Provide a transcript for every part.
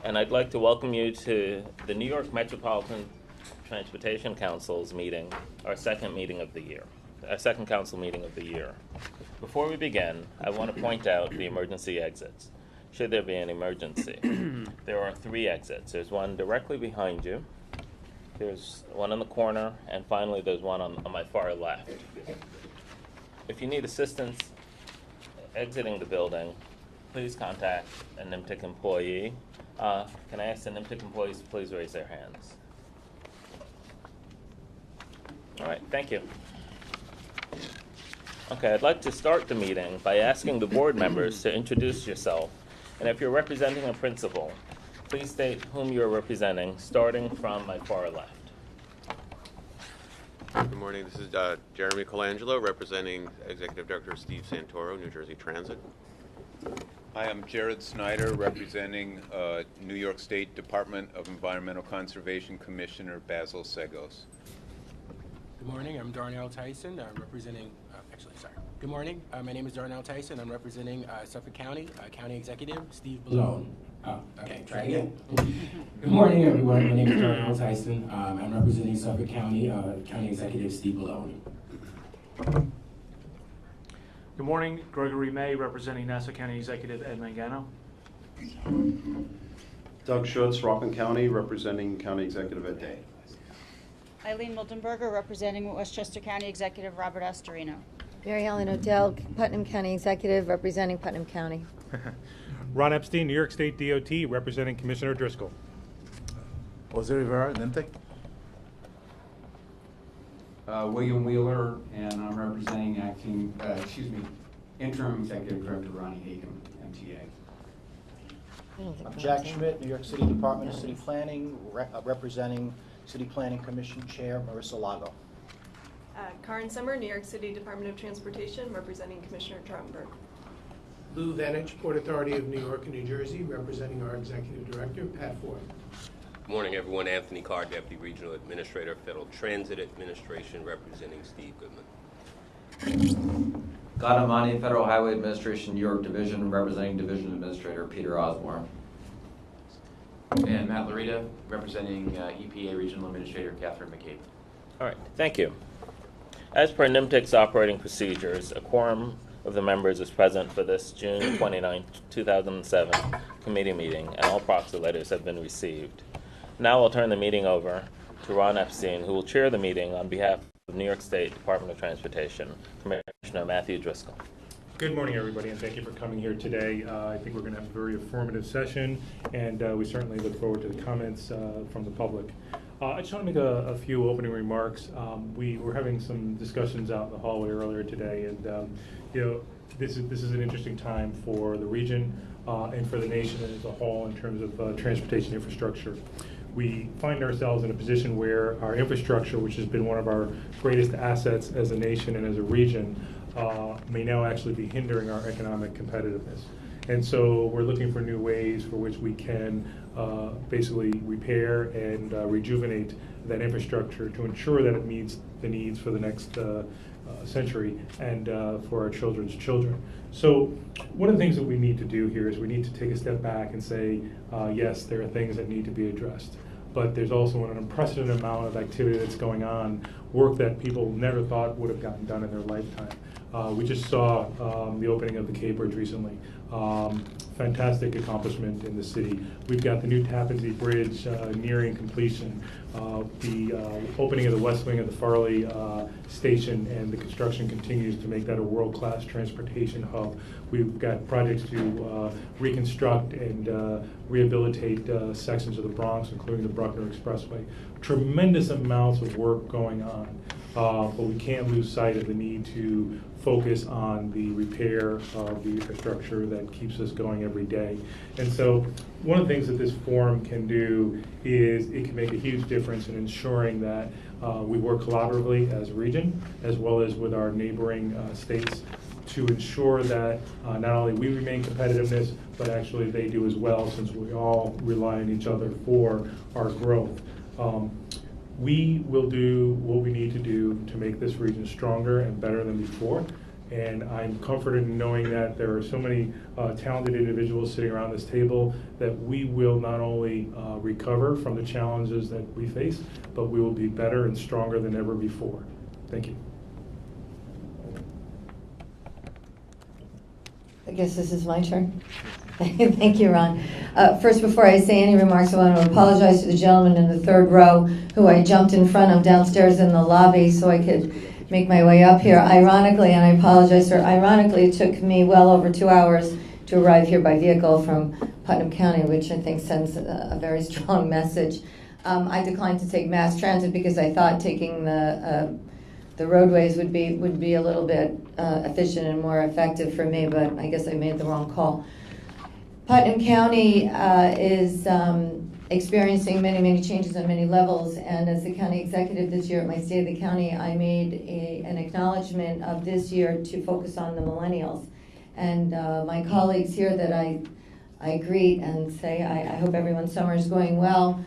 and I'd like to welcome you to the New York Metropolitan Transportation Council's meeting, our second council meeting of the year. Before we begin, I want to point out the emergency exits. Should there be an emergency, there are 3 exits. There's one directly behind you, there's one in the corner, and finally there's one on my far left. If you need assistance exiting the building, please contact a NYMTC employee. Can I ask the NYMTC employees to please raise their hands? All right, thank you. Okay, I'd like to start the meeting by asking the board members to introduce yourself. And if you're representing a principal, please state whom you're representing, starting from my far left. Good morning. This is Jeremy Colangelo, representing Executive Director Steve Santoro, New Jersey Transit. Hi, I'm Jared Snyder, representing New York State Department of Environmental Conservation Commissioner Basil Segos. Good morning. I'm Darnell Tyson. I'm representing, Good morning. My name is Darnell Tyson. I'm representing Suffolk County, County Executive Steve Balone. Okay, try again. Good morning, everyone. My name is Darnell Tyson. I'm representing Suffolk County, County Executive Steve Balone. Good morning. Gregory May, representing Nassau County Executive Ed Mangano. Doug Schutz, Rockland County, representing County Executive Ed Day. Eileen Mildenberger, representing Westchester County Executive Robert Astorino. Mary Ellen O'Dell, Putnam County Executive, representing Putnam County. Ron Epstein, New York State DOT, representing Commissioner Driscoll. Jose Rivera, NYMTC. William Wheeler, and I'm representing Interim Executive Director Ronnie Hagan, MTA. I'm Jack Schmidt, New York City Department of City Planning, representing City Planning Commission Chair Marissa Lago. Karen Summer, New York City Department of Transportation, representing Commissioner Trautenberg. Lou Venich, Port Authority of New York and New Jersey, representing our Executive Director, Pat Ford. Good morning, everyone. Anthony Carr, Deputy Regional Administrator, Federal Transit Administration, representing Steve Goodman. Gautam Mani, Federal Highway Administration, New York Division, representing Division Administrator Peter Osborne. And Matt Larita, representing EPA Regional Administrator Catherine McCabe. All right, thank you. As per NYMTC's operating procedures, a quorum of the members is present for this June 29, 2007 committee meeting, and all proxy letters have been received. Now I'll turn the meeting over to Ron Epstein, who will chair the meeting on behalf of New York State Department of Transportation, Commissioner Matthew Driscoll. Good morning, everybody, and thank you for coming here today. I think we're going to have a very informative session, and we certainly look forward to the comments from the public. I just want to make a few opening remarks. We were having some discussions out in the hallway earlier today, and this is an interesting time for the region and for the nation as a whole in terms of transportation infrastructure. We find ourselves in a position where our infrastructure, which has been one of our greatest assets as a nation and as a region, may now actually be hindering our economic competitiveness. And so we're looking for new ways for which we can basically repair and rejuvenate that infrastructure to ensure that it meets the needs for the next century and for our children's children. So one of the things that we need to do here is we need to take a step back and say, yes, there are things that need to be addressed, but there's also an unprecedented amount of activity that's going on, work that people never thought would have gotten done in their lifetime. We just saw the opening of the K Bridge recently. Fantastic accomplishment in the city. We've got the new Tappan Zee Bridge nearing completion, the opening of the west wing of the Farley station, and the construction continues to make that a world-class transportation hub. We've got projects to reconstruct and rehabilitate sections of the Bronx, including the Bruckner Expressway. Tremendous amounts of work going on, but we can't lose sight of the need to focus on the repair of the infrastructure that keeps us going every day. And so one of the things that this forum can do is it can make a huge difference in ensuring that we work collaboratively as a region, as well as with our neighboring states, to ensure that not only we remain competitiveness, but actually they do as well, since we all rely on each other for our growth. We will do what we need to do to make this region stronger and better than before. And I'm comforted in knowing that there are so many talented individuals sitting around this table that we will not only recover from the challenges that we face, but we will be better and stronger than ever before. Thank you. I guess this is my turn. Thank you, Ron. First, before I say any remarks, I want to apologize to the gentleman in the third row who I jumped in front of downstairs in the lobby so I could make my way up here. Ironically, and I apologize, sir, ironically, it took me well over 2 hours to arrive here by vehicle from Putnam County, which I think sends a very strong message. I declined to take mass transit because I thought taking the roadways would be a little bit efficient and more effective for me, but I guess I made the wrong call. Putnam County is experiencing many changes on many levels, and as the county executive this year at my State of the County, I made an acknowledgement of this year to focus on the millennials. And my colleagues here that I greet and say I hope everyone's summer is going well.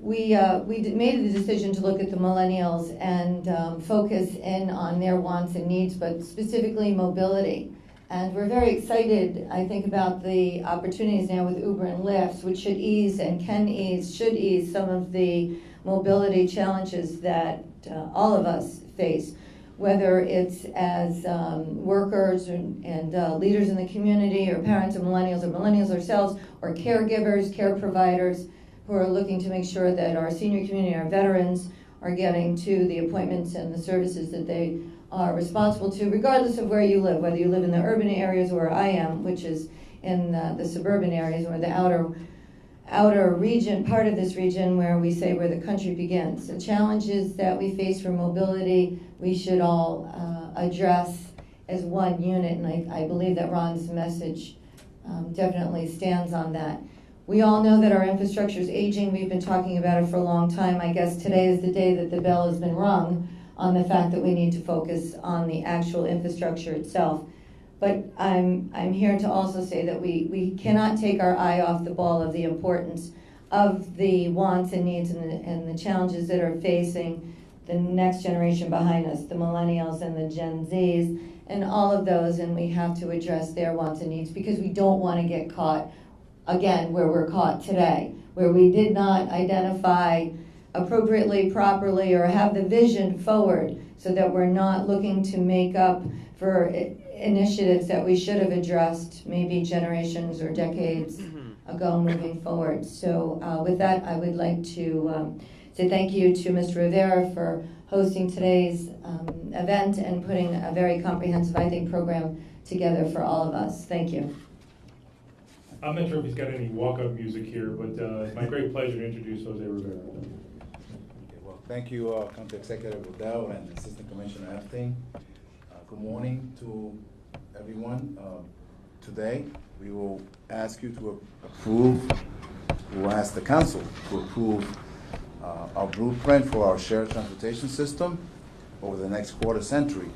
We made the decision to look at the millennials and focus in on their wants and needs, but specifically mobility. And we're very excited, I think, about the opportunities now with Uber and Lyft, which should ease some of the mobility challenges that all of us face, whether it's as workers and leaders in the community, or parents of millennials, or millennials ourselves, or caregivers, care providers, who are looking to make sure that our senior community, our veterans, are getting to the appointments and the services that they are responsible to, regardless of where you live, whether you live in the urban areas where I am, which is in the suburban areas, or the outer region, part of this region where we say where the country begins. The challenges that we face for mobility, we should all address as one unit, and I believe that Ron's message definitely stands on that. We all know that our infrastructure is aging. We've been talking about it for a long time. I guess today is the day that the bell has been rung on the fact that we need to focus on the actual infrastructure itself. But I'm here to also say that we cannot take our eye off the ball of the importance of the wants and needs and the challenges that are facing the next generation behind us, the millennials and the Gen Zs, and all of those, and we have to address their wants and needs because we don't want to get caught, again, where we're caught today, where we did not identify appropriately, properly, or have the vision forward so that we're not looking to make up for initiatives that we should have addressed maybe generations or decades ago moving forward. So with that, I would like to say thank you to Mr. Rivera for hosting today's event and putting a very comprehensive, I think, program together for all of us. Thank you. I'm not sure if he's got any walk-up music here, but it's my great pleasure to introduce Jose Rivera. Well, thank you, County Executive Odell and Assistant Commissioner Epstein. Good morning to everyone. Today, we will ask you to approve, we will ask the Council to approve our blueprint for our shared transportation system over the next quarter century.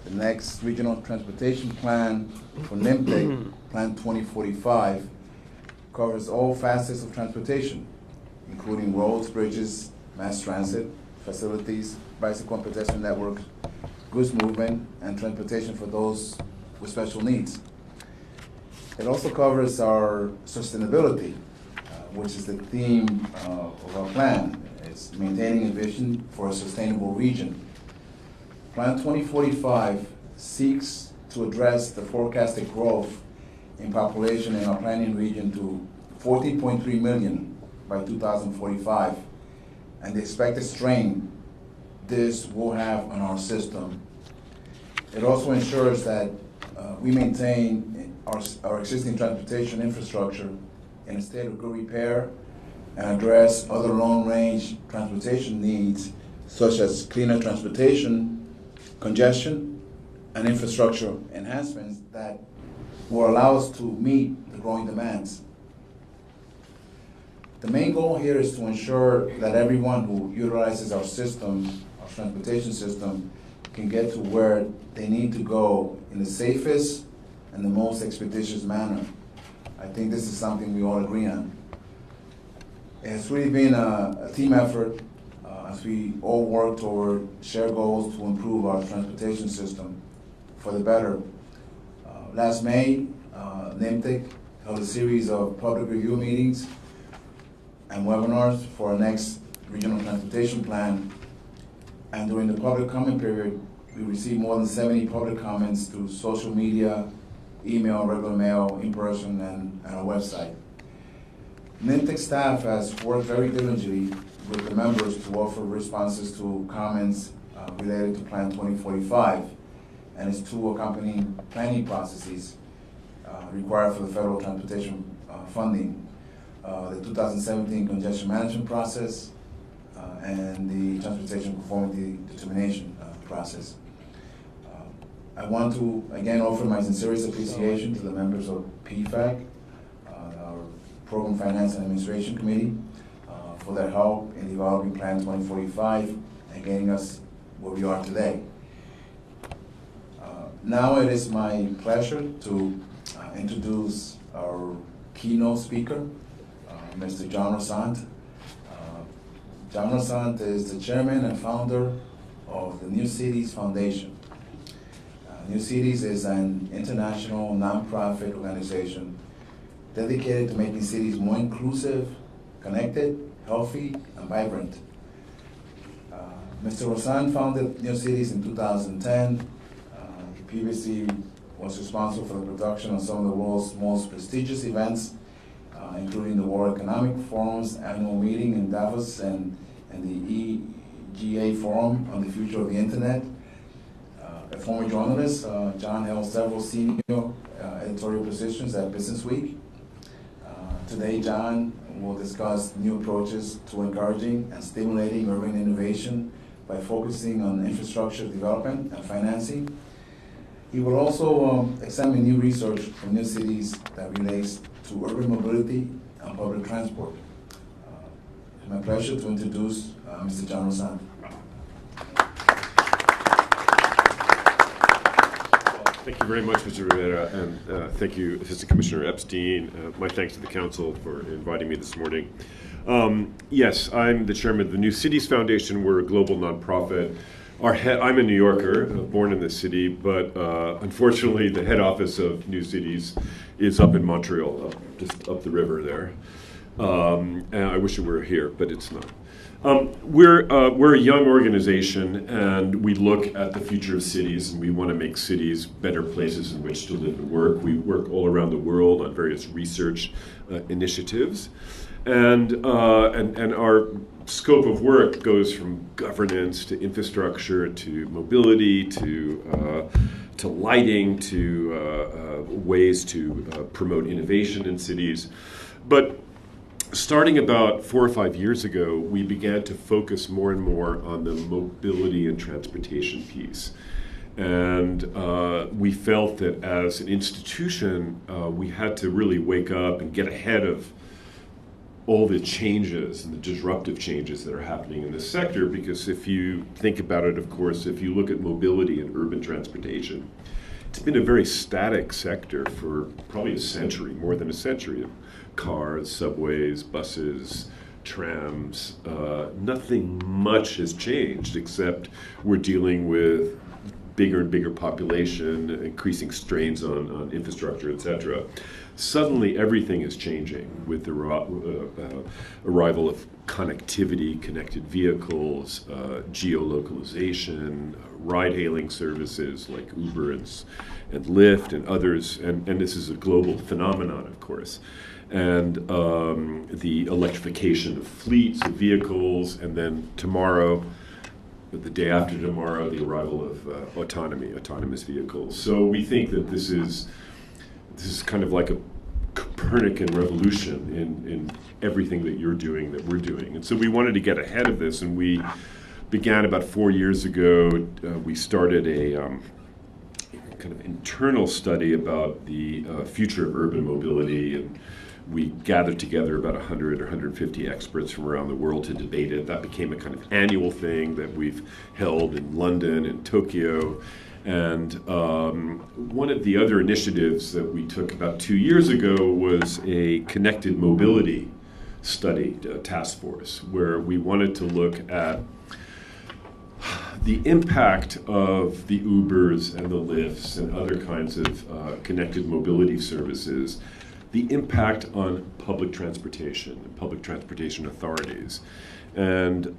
The next Regional Transportation Plan for NYMTC, Plan 2045, covers all facets of transportation, including roads, bridges, mass transit, facilities, bicycle and pedestrian networks, goods movement, and transportation for those with special needs. It also covers our sustainability, which is the theme of our plan. It's maintaining a vision for a sustainable region. Plan 2045 seeks to address the forecasted growth in population in our planning region to 14.3 million by 2045, and the expected strain this will have on our system. It also ensures that we maintain our existing transportation infrastructure in a state of good repair and address other long-range transportation needs such as cleaner transportation, congestion, and infrastructure enhancements that will allow us to meet the growing demands. The main goal here is to ensure that everyone who utilizes our system, our transportation system, can get to where they need to go in the safest and the most expeditious manner. I think this is something we all agree on. It has really been a team effort as we all work toward shared goals to improve our transportation system. for the better. Last May, NYMTC held a series of public review meetings and webinars for our next regional transportation plan. And during the public comment period, we received more than 70 public comments through social media, email, regular mail, in person, and our website. NYMTC staff has worked very diligently with the members to offer responses to comments related to Plan 2045 and its two accompanying planning processes required for the federal transportation funding, the 2017 Congestion Management process and the Transportation Conformity Determination process. I want to again offer my sincerest appreciation to the members of PFAC, our Program Finance and Administration Committee, for their help in developing Plan 2045 and getting us where we are today. Now it is my pleasure to introduce our keynote speaker, Mr. John Rossant. John Rossant is the chairman and founder of the NewCities Foundation. NewCities is an international nonprofit organization dedicated to making cities more inclusive, connected, healthy, and vibrant. Mr. Rossant founded NewCities in 2010. He previously was responsible for the production of some of the world's most prestigious events, including the World Economic Forum's annual meeting in Davos and the EGA Forum on the Future of the Internet. A former journalist, John held several senior editorial positions at Business Week. Today, John will discuss new approaches to encouraging and stimulating urban innovation by focusing on infrastructure development and financing. He will also examine new research from NewCities that relates to urban mobility and public transport. It's my pleasure to introduce Mr. John Rossant. Thank you very much, Mr. Rivera, and thank you, Assistant Commissioner Epstein. My thanks to the Council for inviting me this morning. Yes, I'm the chairman of the NewCities Foundation. We're a global nonprofit. I'm a New Yorker, born in the city, but unfortunately the head office of NewCities is up in Montreal, just up the river there. And I wish it were here, but it's not. We're a young organization, and we look at the future of cities, and we want to make cities better places in which to live and work. We work all around the world on various research initiatives, and our scope of work goes from governance to infrastructure to mobility to lighting to ways to promote innovation in cities. But starting about 4 or 5 years ago, we began to focus more and more on the mobility and transportation piece. And we felt that as an institution, we had to really wake up and get ahead of all the changes and the disruptive changes that are happening in this sector, because if you think about it, of course, if you look at mobility and urban transportation, it's been a very static sector for probably a century, more than a century. Cars, subways, buses, trams, nothing much has changed except we're dealing with bigger and bigger population, increasing strains on infrastructure, etc. Suddenly everything is changing with the arrival of connectivity, connected vehicles, geolocalization, ride-hailing services like Uber and Lyft and others, and this is a global phenomenon, of course. And the electrification of fleets of vehicles, and then tomorrow, the day after tomorrow, the arrival of autonomous vehicles. So we think that this is kind of like a Copernican revolution in everything that you're doing, that we're doing. And so we wanted to get ahead of this, and we began about 4 years ago. We started a kind of internal study about the future of urban mobility, and we gathered together about 100 or 150 experts from around the world to debate it. That became a kind of annual thing that we've held in London and Tokyo. And one of the other initiatives that we took about 2 years ago was a connected mobility study task force, where we wanted to look at the impact of the Ubers and the Lyfts and other kinds of connected mobility services, the impact on public transportation and public transportation authorities. And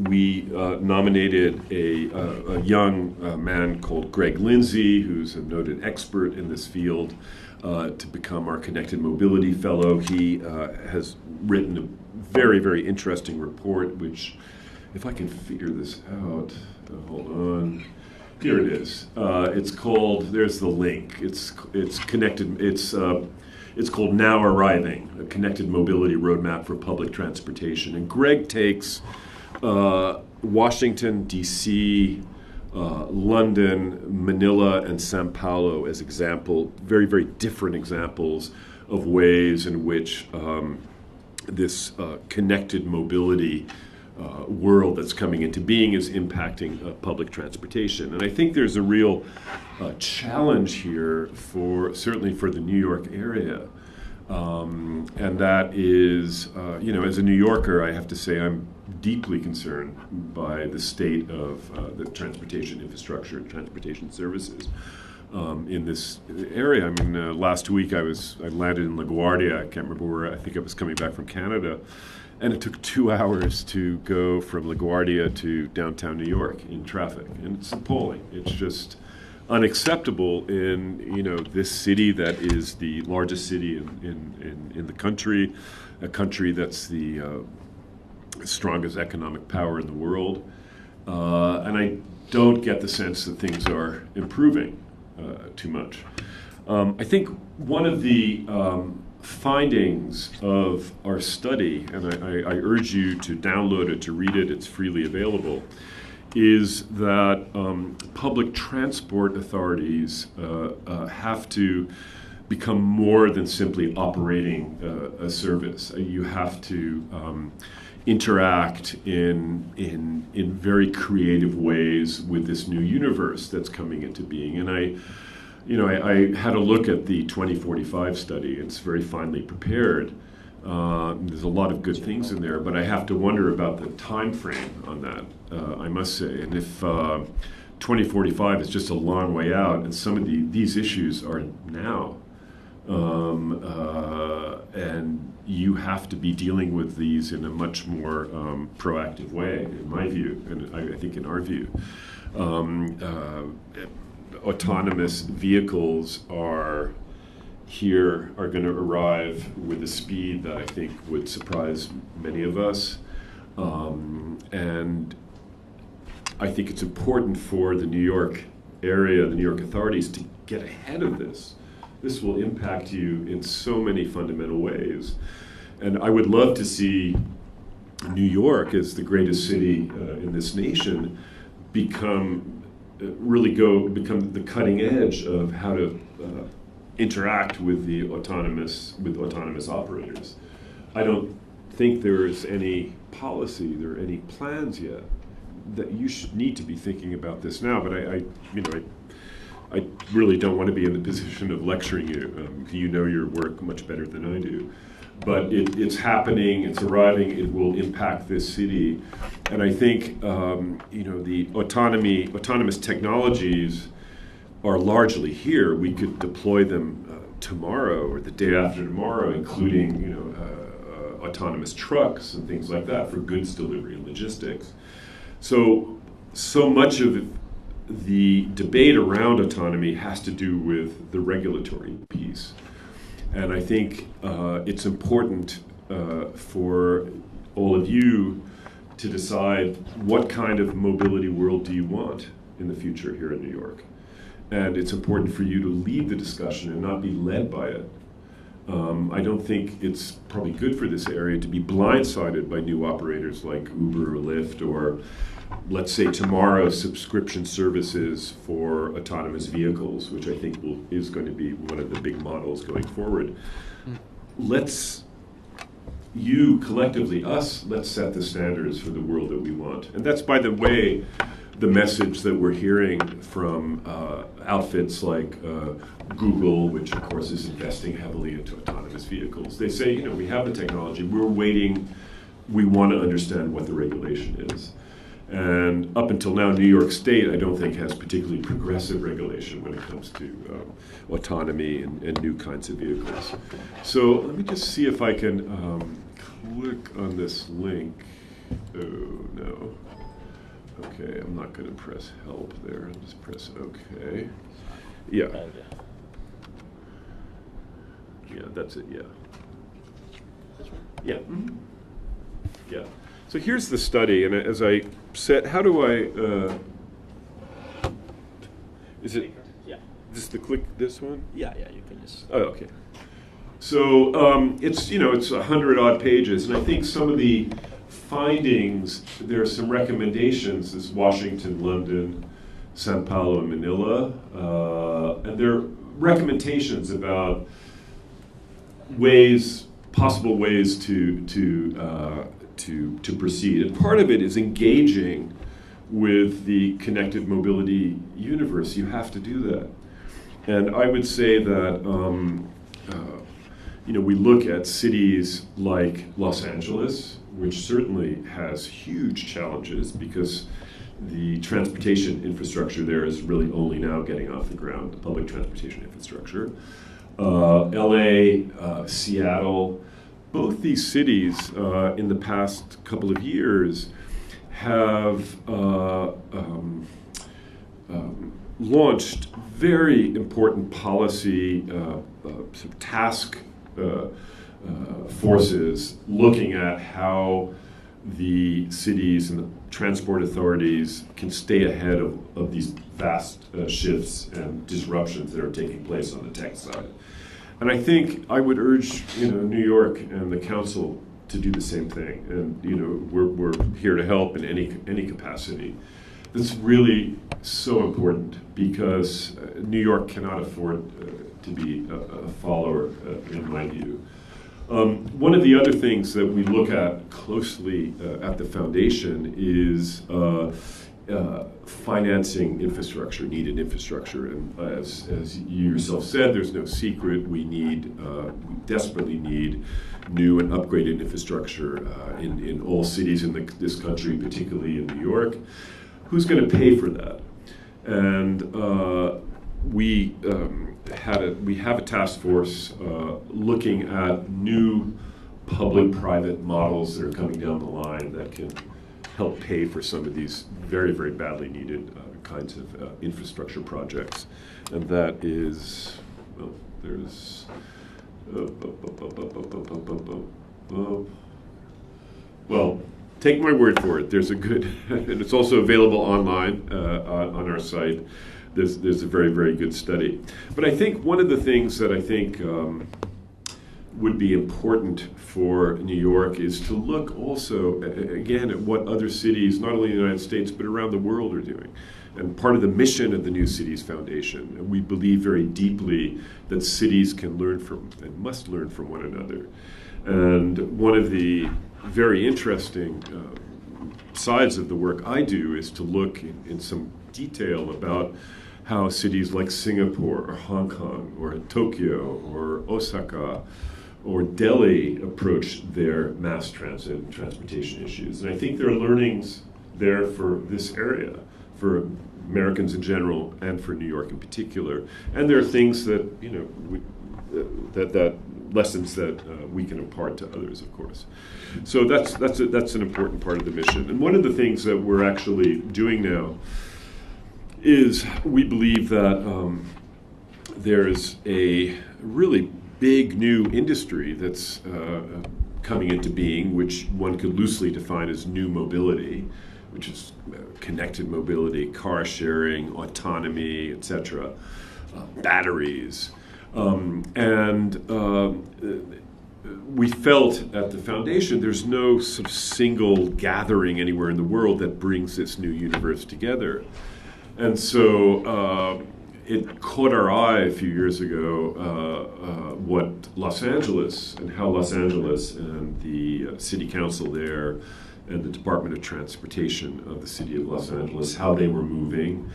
we nominated a young man called Greg Lindsay, who's a noted expert in this field, to become our Connected Mobility Fellow. He has written a very, very interesting report, which, if I can figure this out, hold on. Here it is. It's called, there's the link. It's connected, it's called Now Arriving, a Connected Mobility Roadmap for Public Transportation. And Greg takes Washington, D.C., London, Manila, and Sao Paulo as example, very, very different examples of ways in which this connected mobility world that's coming into being is impacting public transportation. And I think there's a real challenge here certainly for the New York area. And that is, as a New Yorker, I have to say I'm deeply concerned by the state of the transportation infrastructure and transportation services in this area. I mean, last week I landed in LaGuardia. I can't remember where. I think I was coming back from Canada. And it took 2 hours to go from LaGuardia to downtown New York in traffic. And it's appalling. It's just unacceptable in this city that is the largest city in the country, a country that's the strongest economic power in the world. And I don't get the sense that things are improving too much. I think one of the findings of our study, and I urge you to download it, to read it, it's freely available, is that public transport authorities have to become more than simply operating a service. You have to interact in very creative ways with this new universe that's coming into being. And I had a look at the 2045 study. It's very finely prepared. There's a lot of good things in there, but I have to wonder about the time frame on that, I must say. And if 2045 is just a long way out, and some of these issues are now, and you have to be dealing with these in a much more proactive way, in my view, and I think in our view. Autonomous vehicles are going to arrive with a speed that I think would surprise many of us. And I think it's important for the New York area, the New York authorities, to get ahead of this. This will impact you in so many fundamental ways. And I would love to see New York, as the greatest city in this nation, become the cutting edge of how to interact with autonomous operators. I don't think there is any policy, there are any plans yet that you need to be thinking about this now. But I really don't want to be in the position of lecturing you. You know your work much better than I do. But it's happening, it's arriving, it will impact this city. And I think, the autonomous technologies are largely here. We could deploy them tomorrow or the day after tomorrow, including, autonomous trucks and things like that for goods delivery and logistics. So much of the debate around autonomy has to do with the regulatory piece. And I think it's important for all of you to decide what kind of mobility world do you want in the future here in New York. And it's important for you to lead the discussion and not be led by it. I don't think it's probably good for this area to be blindsided by new operators like Uber or Lyft, or let's say tomorrow subscription services for autonomous vehicles, which I think is going to be one of the big models going forward. Let's set the standards for the world that we want. And that's, by the way, the message that we're hearing from outfits like Google, which of course is investing heavily into autonomous vehicles. They say, we have the technology, we're waiting, we want to understand what the regulation is. And up until now, New York State, I don't think, has particularly progressive regulation when it comes to autonomy and new kinds of vehicles. So let me just see if I can click on this link. Oh, no. Okay, I'm not going to press help there. I'll just press OK. Yeah. Yeah, that's it, yeah. Yeah. Mm-hmm. Yeah. So here's the study, and as I said, how do I, is it, just to click this one? Yeah, you can just. Oh, okay. So it's 100-odd pages, and I think some of the findings, there are some recommendations, is Washington, London, Sao Paulo, and Manila, and there are recommendations about possible ways to proceed. And part of it is engaging with the connected mobility universe. You have to do that. And I would say that we look at cities like Los Angeles, which certainly has huge challenges because the transportation infrastructure there is really only now getting off the ground, the public transportation infrastructure. LA, Seattle, both these cities in the past couple of years have launched very important policy task forces looking at how the cities and the transport authorities can stay ahead of these vast shifts and disruptions that are taking place on the tech side. And I think I would urge New York and the council to do the same thing. And we're here to help in any capacity. That's really so important because New York cannot afford to be a follower, in my view. One of the other things that we look at closely at the foundation is financing infrastructure, needed infrastructure. And as you yourself said, there's no secret. We desperately need new and upgraded infrastructure in all cities in this country, particularly in New York. Who's going to pay for that? And we have a task force looking at new public-private models that are coming down the line that can help pay for some of these very, very badly needed kinds of infrastructure projects. And that is, well, there's, well, take my word for it. There's a good, and it's also available online on our site. There's a very, very good study. But I think one of the things that I think would be important for New York is to look also, again, at what other cities, not only in the United States, but around the world are doing. And part of the mission of the NewCities Foundation, we believe very deeply that cities can learn from and must learn from one another. And one of the very interesting sides of the work I do is to look in some detail about how cities like Singapore or Hong Kong or Tokyo or Osaka or Delhi approach their mass transit and transportation issues. And I think there are learnings there for this area, for Americans in general and for New York in particular. And there are things that, that lessons that we can impart to others, of course. So that's an important part of the mission. And one of the things that we're actually doing now is we believe that there's a really big new industry that's coming into being, which one could loosely define as new mobility, which is connected mobility, car sharing, autonomy, etc., batteries. We felt at the foundation there's no sort of single gathering anywhere in the world that brings this new universe together. And so it caught our eye a few years ago what Los Angeles and how Los Angeles and the city council there and the Department of Transportation of the City of Los Angeles, how they were moving.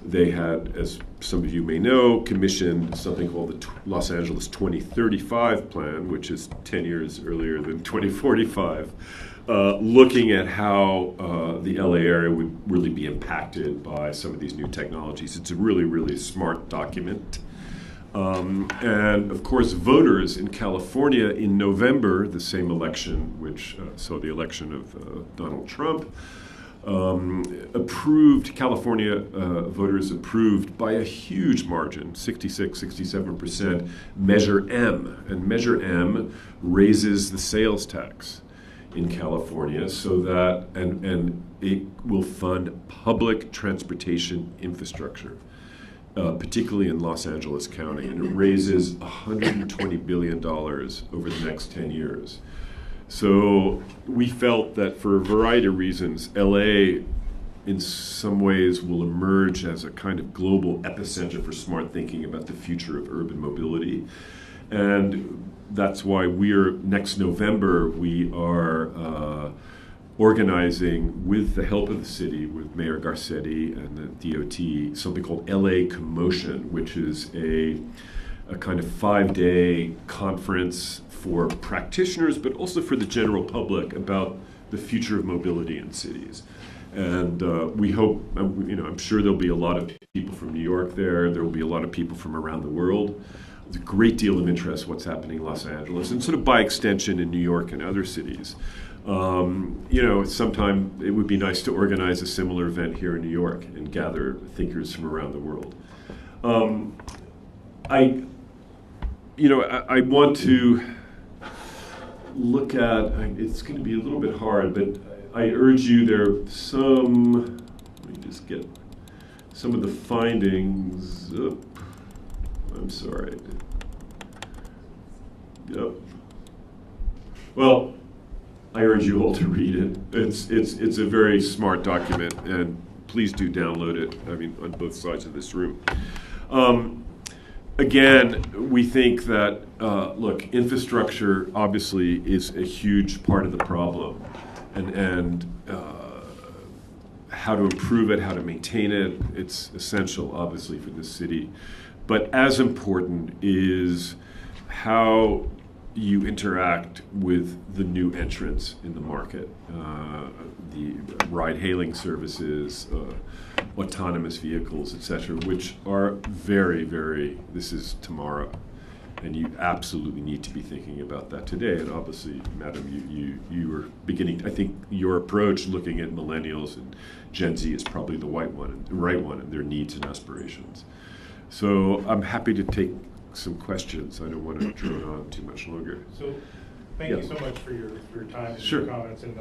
They had, as some of you may know, commissioned something called the Los Angeles 2035 plan, which is 10 years earlier than 2045, looking at how the LA area would really be impacted by some of these new technologies. It's a really, really smart document. And of course, voters in California in November, the same election, which saw the election of Donald Trump, California voters approved by a huge margin, 66, 67%, Measure M. And Measure M raises the sales tax in California so that, and it will fund public transportation infrastructure, particularly in Los Angeles County, and it raises $120 billion over the next 10 years. So we felt that for a variety of reasons, LA in some ways will emerge as a kind of global epicenter for smart thinking about the future of urban mobility. And that's why next November, we are organizing, with the help of the city, with Mayor Garcetti and the DOT, something called LA Commotion, which is a kind of 5-day conference for practitioners, but also for the general public about the future of mobility in cities. And we hope, I'm sure there'll be a lot of people from New York there. There will be a lot of people from around the world. There's a great deal of interest in what's happening in Los Angeles, and sort of by extension in New York and other cities. Sometime it would be nice to organize a similar event here in New York and gather thinkers from around the world. I want to look at, it's going to be a little bit hard, but I urge you, let me just get some of the findings up. I'm sorry. Yep. Well, I urge you all to read it. It's a very smart document, and please do download it, on both sides of this room. Again, we think that, infrastructure obviously is a huge part of the problem, and how to improve it, how to maintain it, it's essential, obviously, for this city. But as important is how you interact with the new entrants in the market, the ride-hailing services, autonomous vehicles, etc., which are very, very, this is tomorrow. And you absolutely need to be thinking about that today. And obviously, Madam, you are beginning, I think your approach looking at millennials and Gen Z is probably the right one, and their needs and aspirations. So I'm happy to take some questions. I don't want to drone on too much longer. So thank you so much for your time and Sure. your comments. And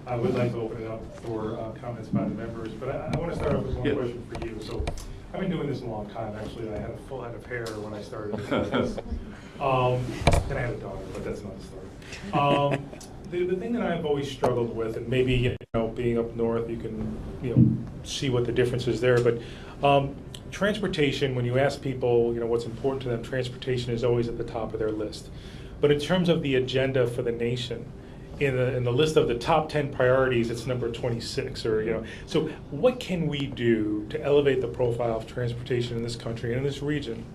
I would like to open it up for comments by the members. But I want to start off with one question for you. So I've been doing this a long time. Actually, I had a full head of hair when I started this. And I had a daughter, but that's not the story. The thing that I've always struggled with, and maybe being up north, you can see what the difference is there. But transportation, when you ask people what's important to them, transportation is always at the top of their list. But in terms of the agenda for the nation, in the list of the top 10 priorities, it's number 26. So what can we do to elevate the profile of transportation in this country and in this region,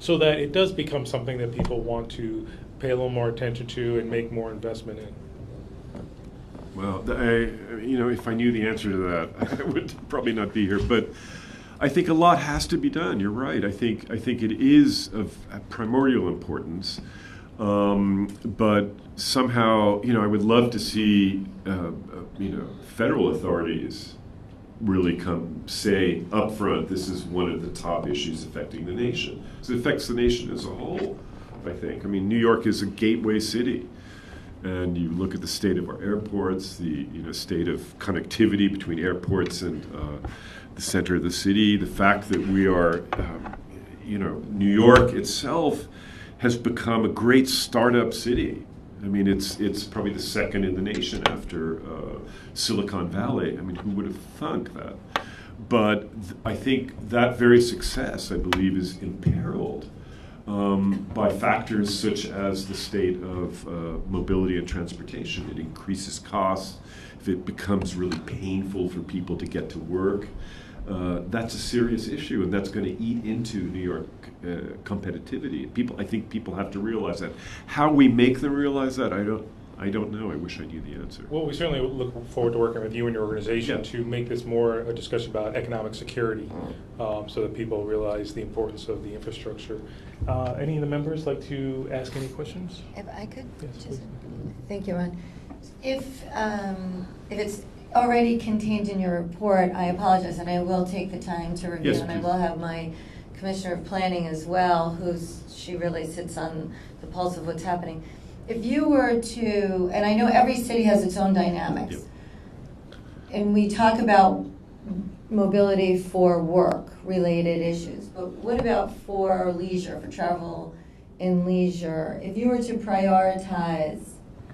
so that it does become something that people want to pay a little more attention to and make more investment in? Well, if I knew the answer to that, I would probably not be here. But I think a lot has to be done. You're right. I think it is of primordial importance. But somehow, I would love to see, federal authorities really say up front, this is one of the top issues affecting the nation. Because it affects the nation as a whole, I think. New York is a gateway city. And you look at the state of our airports, the state of connectivity between airports and the center of the city, the fact that we are, New York itself has become a great startup city. It's probably the second in the nation after Silicon Valley. Who would have thunk that? But I think that very success, I believe, is imperiled by factors such as the state of mobility and transportation. It increases costs. If it becomes really painful for people to get to work, that's a serious issue, and that's going to eat into New York competitivity. I think people have to realize that. How we make them realize that, I don't know. I wish I knew the answer. Well, we certainly look forward to working with you and your organization Yeah. to make this more a discussion about economic security, so that people realize the importance of the infrastructure. Any of the members like to ask any questions? If I could, Yes, just, please. thank you, Ron. If it's already contained in your report, I apologize, and I will take the time to review, Yes, and I please. will have my Commissioner of Planning as well, she really sits on the pulse of what's happening. If you were to, and I know every city has its own dynamics, Yep. and we talk about mobility for work-related issues, but what about for leisure, for travel and leisure? If you were to prioritize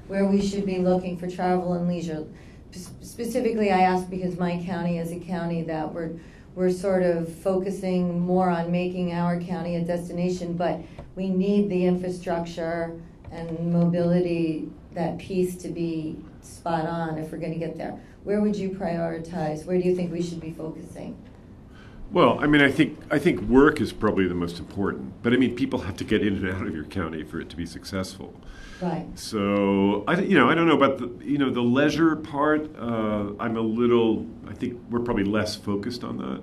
where we should be looking for travel and leisure, specifically I ask because my county is a county that we're sort of focusing more on making our county a destination, but we need the infrastructure and mobility, that piece, to be spot on if we're going to get there. Where would you prioritize? Where do you think we should be focusing? Well, I mean, I think work is probably the most important. But I mean, people have to get in and out of your county for it to be successful. Right. So I don't know about the leisure part. I think we're probably less focused on that.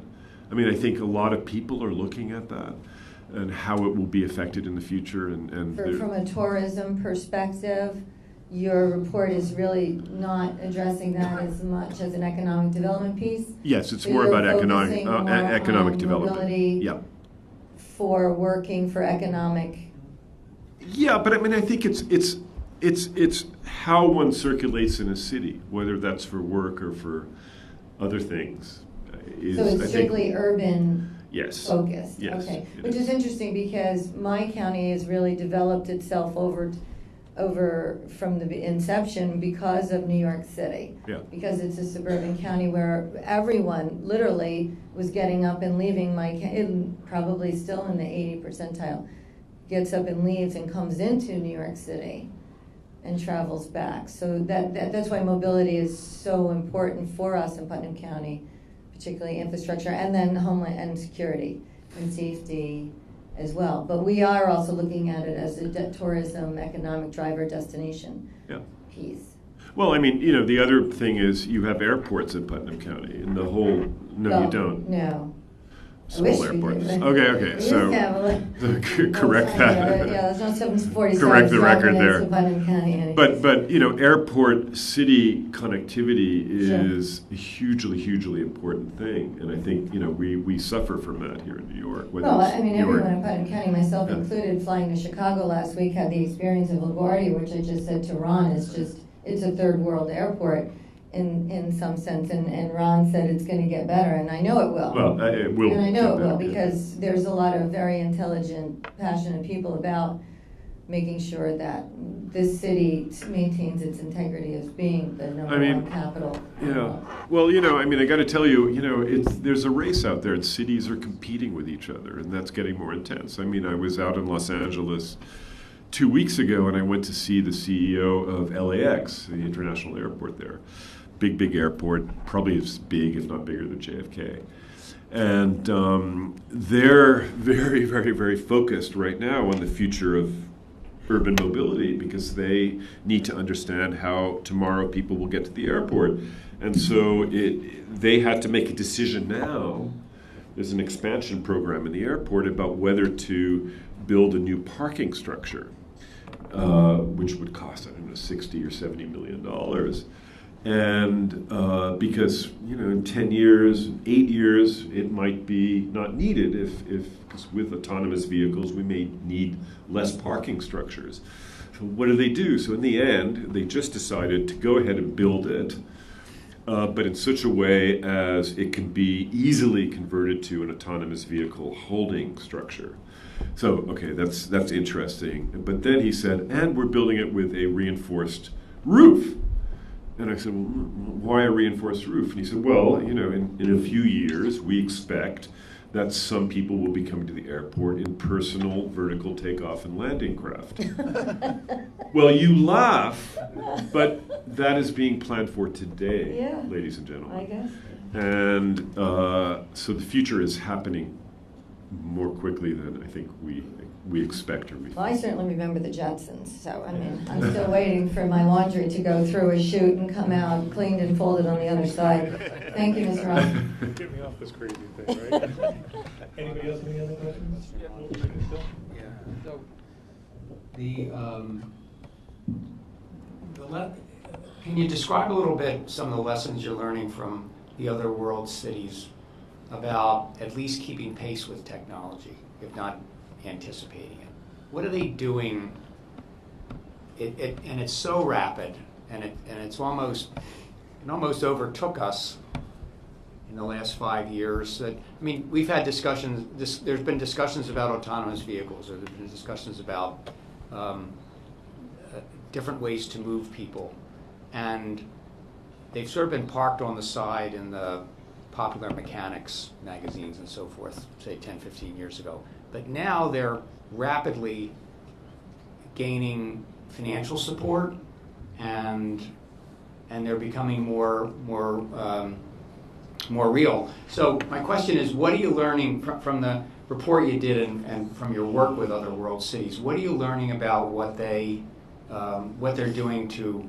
I mean, I think a lot of people are looking at that and how it will be affected in the future. From a tourism perspective, your report is really not addressing that as much as an economic development piece. Yes, it's So more you're about focusing more economic on development. mobility Yeah. for working for economic. Yeah, but I mean, I think it's how one circulates in a city, whether that's for work or for other things. So it's strictly urban Yes. focused. Yes, Okay, it which is interesting because my county has really developed itself over from the inception because of New York City. Yeah. Because it's a suburban county where everyone literally was getting up and leaving probably still in the 80 percentile, gets up and leaves and comes into New York City and travels back. So that's why mobility is so important for us in Putnam County, particularly infrastructure, and then homeland and security and safety as well. But we are also looking at it as a tourism economic driver destination piece. Well, I mean, the other thing is you have airports in Putnam County, and the whole. No, Well, you don't. No. Small airports. Okay. So correct that. Yeah, there's no 747. Correct the record there. In Putnam County anyways. But airport city connectivity is a hugely important thing, and I think we suffer from that here in New York. Well, I mean, everyone in Putnam County, myself included, flying to Chicago last week, had the experience of LaGuardia, which I just said to Ron it's a third world airport in some sense, and Ron said it's going to get better, and I know it will. Well, it will. And I know it will better, because there's a lot of very intelligent, passionate people about making sure that this city maintains its integrity as being the number one capital. Yeah. Well, I got to tell you, there's a race out there, and cities are competing with each other, and that's getting more intense. I mean, I was out in Los Angeles 2 weeks ago, and I went to see the CEO of LAX, the international airport there. Big airport, probably as big, if not bigger than JFK. And they're very focused right now on the future of urban mobility because they need to understand how tomorrow people will get to the airport. And so they had to make a decision now. There's an expansion program in the airport about whether to build a new parking structure, which would cost, $60 or $70 million. And because in 10 years, 8 years, it might be not needed because with autonomous vehicles we may need less parking structures. So what do? So in the end, they just decided to go ahead and build it, but in such a way as it can be easily converted to an autonomous vehicle holding structure. So okay, that's interesting. But then he said, and we're building it with a reinforced roof. And I said, well, why a reinforced roof? And he said, well, in a few years, we expect that some people will be coming to the airport in personal vertical takeoff and landing craft. Well, you laugh, but that is being planned for today, Yeah, ladies and gentlemen. I guess. And so the future is happening more quickly than I think we expect or we Well, I certainly remember the Jetsons, so I mean, I'm still waiting for my laundry to go through a chute and come out cleaned and folded on the other side. Thank you, Mr. Ross. Get me off this crazy thing, right? Anybody else have any other questions? Yeah. So can you describe a little bit some of the lessons you're learning from the other world cities about at least keeping pace with technology, if not anticipating it? What are they doing? And it's so rapid, and it almost overtook us in the last 5 years. That, I mean, we've had discussions. There's been discussions about autonomous vehicles, or there's been discussions about different ways to move people, and they've sort of been parked on the side in the popular mechanics magazines and so forth, say 10, 15 years ago. But now they're rapidly gaining financial support, and they're becoming more real. So my question is, what are you learning from the report you did and from your work with other world cities? What are you learning about what they're doing to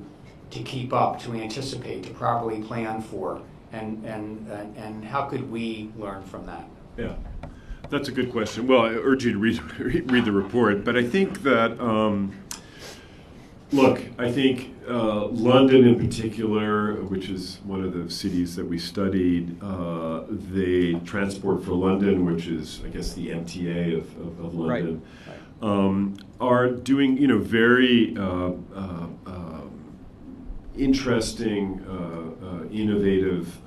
keep up, to anticipate, to properly plan for, and how could we learn from that? Yeah, that's a good question. Well, I urge you to read the report, but I think that, look, I think London in particular, which is one of the cities that we studied, they Transport for London, which is, I guess, the MTA of London, are doing, very interesting, innovative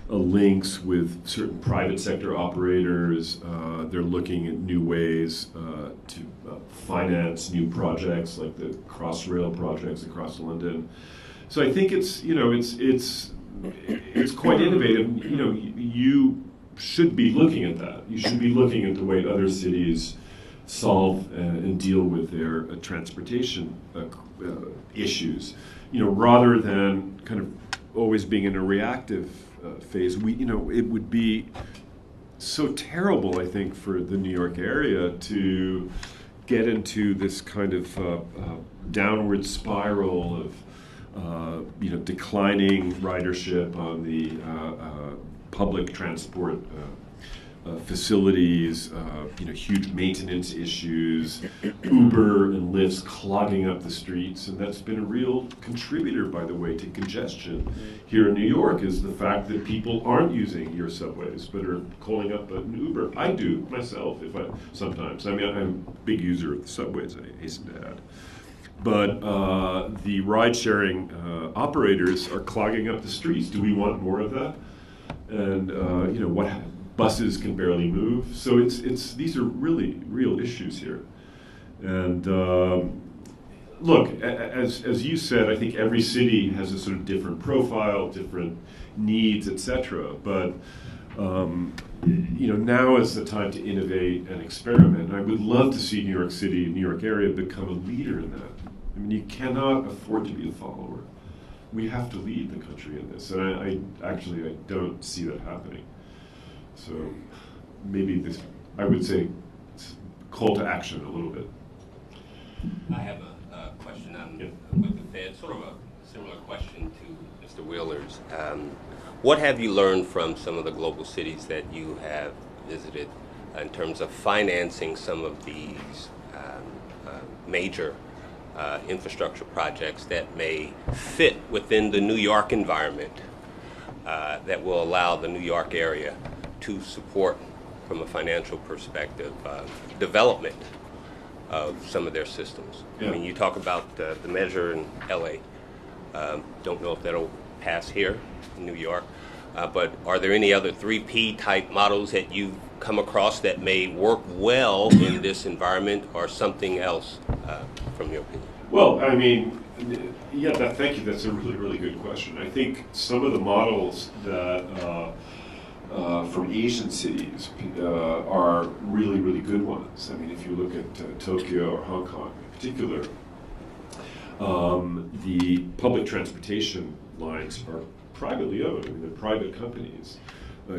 links with certain private sector operators. They're looking at new ways to finance new projects like the Crossrail projects across London. So I think it's quite innovative. You should be looking at that. You should be looking at the way other cities solve and deal with their transportation issues. Rather than kind of always being in a reactive phase. It would be so terrible, I think, for the New York area to get into this kind of downward spiral of declining ridership on the public transport facilities, huge maintenance issues, Uber and Lyft's clogging up the streets, and that's been a real contributor, by the way, to congestion here in New York, is the fact that people aren't using your subways, but are calling up an Uber. I do, myself, sometimes. I mean, I'm a big user of the subways, I hasten to add. But the ride-sharing operators are clogging up the streets. Do we want more of that? And, what happens? Buses can barely move, so these are really real issues here. And look, as you said, I think every city has a sort of different profile, different needs, etc. But now is the time to innovate and experiment. And I would love to see New York City, New York area become a leader in that. I mean, you cannot afford to be a follower. We have to lead the country in this, and I don't see that happening. So maybe I would say, call to action a little bit. I have a question with the Fed, sort of a similar question to Mr. Wheeler's. What have you learned from some of the global cities that you have visited in terms of financing some of these major infrastructure projects that may fit within the New York environment that will allow the New York area to support, from a financial perspective, development of some of their systems? Yeah. I mean, you talk about the measure in LA. Don't know if that'll pass here in New York, but are there any other 3P type models that you've come across that may work well in this environment, or something else, from your opinion? Well, I mean, thank you. That's a really, really good question. I think some of the models that from Asian cities are really, really good ones. I mean, if you look at Tokyo or Hong Kong in particular, the public transportation lines are privately owned. I mean, they're private companies.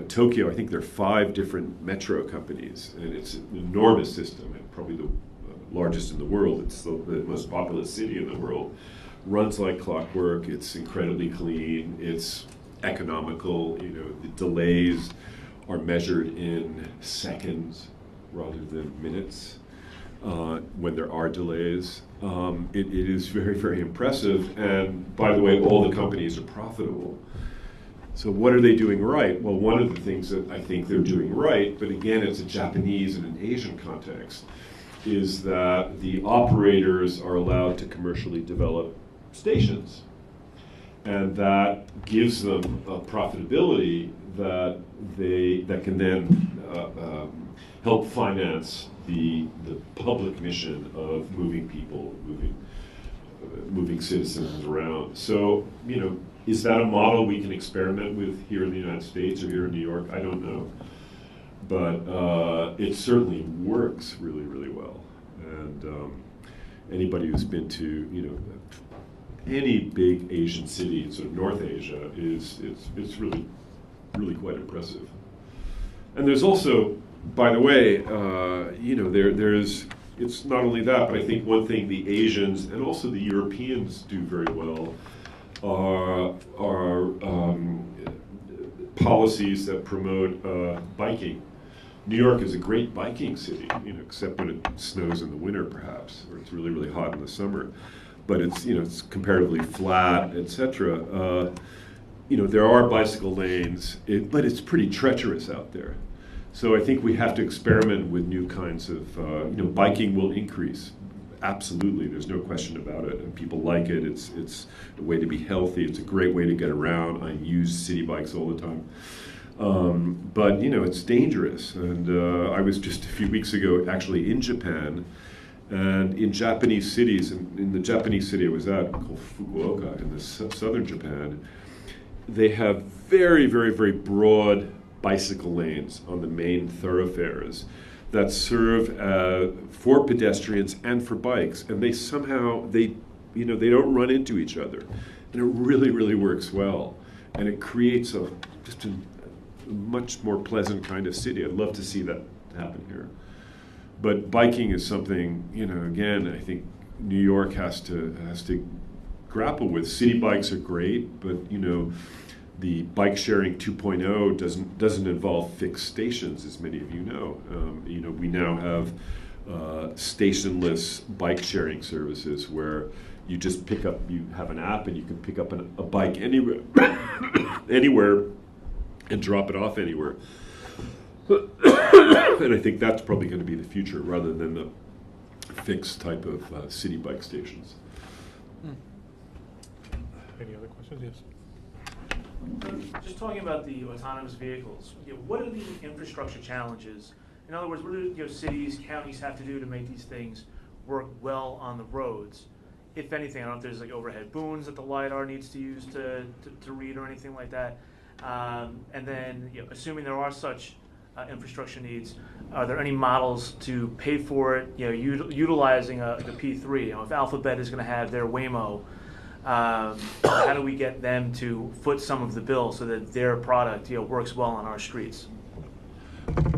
Tokyo, I think there are 5 different metro companies, and it's an enormous system, and probably the largest in the world. It's the most populous city in the world. Runs like clockwork. It's incredibly clean. It's economical. You know, the delays are measured in seconds rather than minutes when there are delays. It is very, very impressive. And by the way, all the companies are profitable. So what are they doing right? Well, one of the things that I think they're doing right, but again, it's a Japanese and an Asian context, is that the operators are allowed to commercially develop stations. And that gives them a profitability that can then help finance the public mission of moving people, moving citizens around. So, you know, is that a model we can experiment with here in the United States or here in New York? I don't know. But it certainly works really, really well. And anybody who's been to, you know, any big Asian city in sort of North Asia it's really, really quite impressive. And there's also, by the way, you know, there's, it's not only that, but I think one thing the Asians and also the Europeans do very well are policies that promote biking. New York is a great biking city, you know, except when it snows in the winter, perhaps, or it's really, really hot in the summer. But it's, you know, it's comparatively flat, etc. You know, there are bicycle lanes, but it's pretty treacherous out there. So I think we have to experiment with new kinds of, you know, biking will increase. Absolutely, there's no question about it, and people like it. It's a way to be healthy. It's a great way to get around. I use city bikes all the time. But, you know, it's dangerous. And I was just a few weeks ago actually in Japan, and in Japanese cities, in the Japanese city I was at, called Fukuoka, in the southern Japan, they have very, very, very broad bicycle lanes on the main thoroughfares that serve for pedestrians and for bikes, and they somehow, you know, they don't run into each other, and it really, really works well, and it creates just a much more pleasant kind of city. I'd love to see that happen here. But biking is something, you know, again, I think New York has to grapple with. City bikes are great, but, you know, the bike sharing 2.0 doesn't involve fixed stations, as many of you know. You know, we now have stationless bike sharing services where you just pick up, you have an app and you can pick up a bike anywhere, anywhere, and drop it off anywhere. And I think that's probably going to be the future rather than the fixed type of city bike stations. Any other questions? Yes. Just talking about the autonomous vehicles, you know, what are the infrastructure challenges? In other words, what do, you know, cities, counties have to do to make these things work well on the roads? If anything, I don't know if there's like overhead booms that the LiDAR needs to use to read or anything like that. And then, you know, assuming there are such infrastructure needs, are there any models to pay for it? You know, utilizing the P3. You know, if Alphabet is going to have their Waymo, how do we get them to foot some of the bill so that their product, you know, works well on our streets?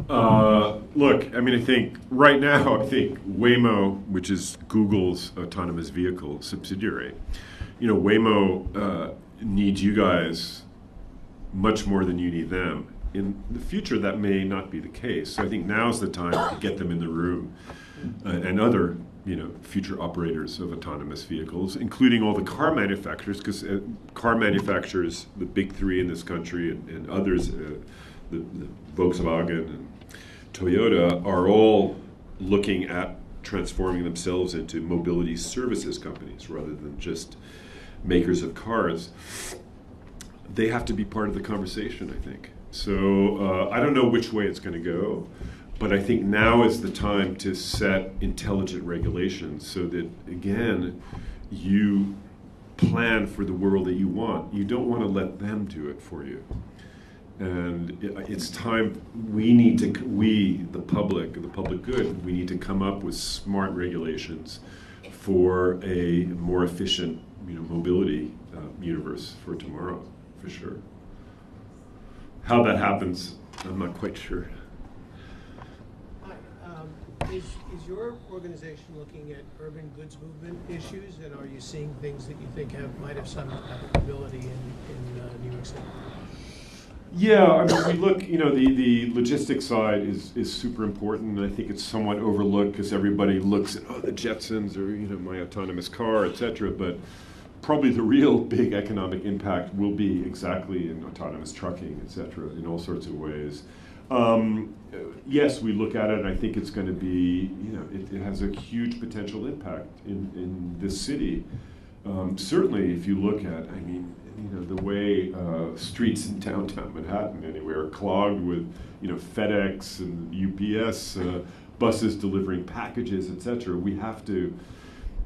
Look, I mean, I think right now, I think Waymo, which is Google's autonomous vehicle subsidiary, you know, Waymo needs you guys much more than you need them. In the future, that may not be the case. So I think now's the time to get them in the room and other, you know, future operators of autonomous vehicles, including all the car manufacturers, because car manufacturers, the big three in this country and others, the Volkswagen and Toyota, are all looking at transforming themselves into mobility services companies rather than just makers of cars. They have to be part of the conversation, I think. So I don't know which way it's going to go, but I think now is the time to set intelligent regulations so that, again, you plan for the world that you want. You don't want to let them do it for you. And it's time we, the public good, we need to come up with smart regulations for a more efficient, mobility universe for tomorrow, for sure. How that happens, I'm not quite sure. Is your organization looking at urban goods movement issues, and are you seeing things that you think might have some applicability in New York City? Yeah, I mean, we look, the logistics side is super important, and I think it's somewhat overlooked because everybody looks at, the Jetsons or, my autonomous car, et cetera, but probably the real big economic impact will be exactly in autonomous trucking, et cetera, in all sorts of ways. Yes, we look at it, and I think it's going to be, it has a huge potential impact in this city. Certainly, if you look at, the way streets in downtown Manhattan anywhere are clogged with, FedEx and UPS buses delivering packages, etc. We have to,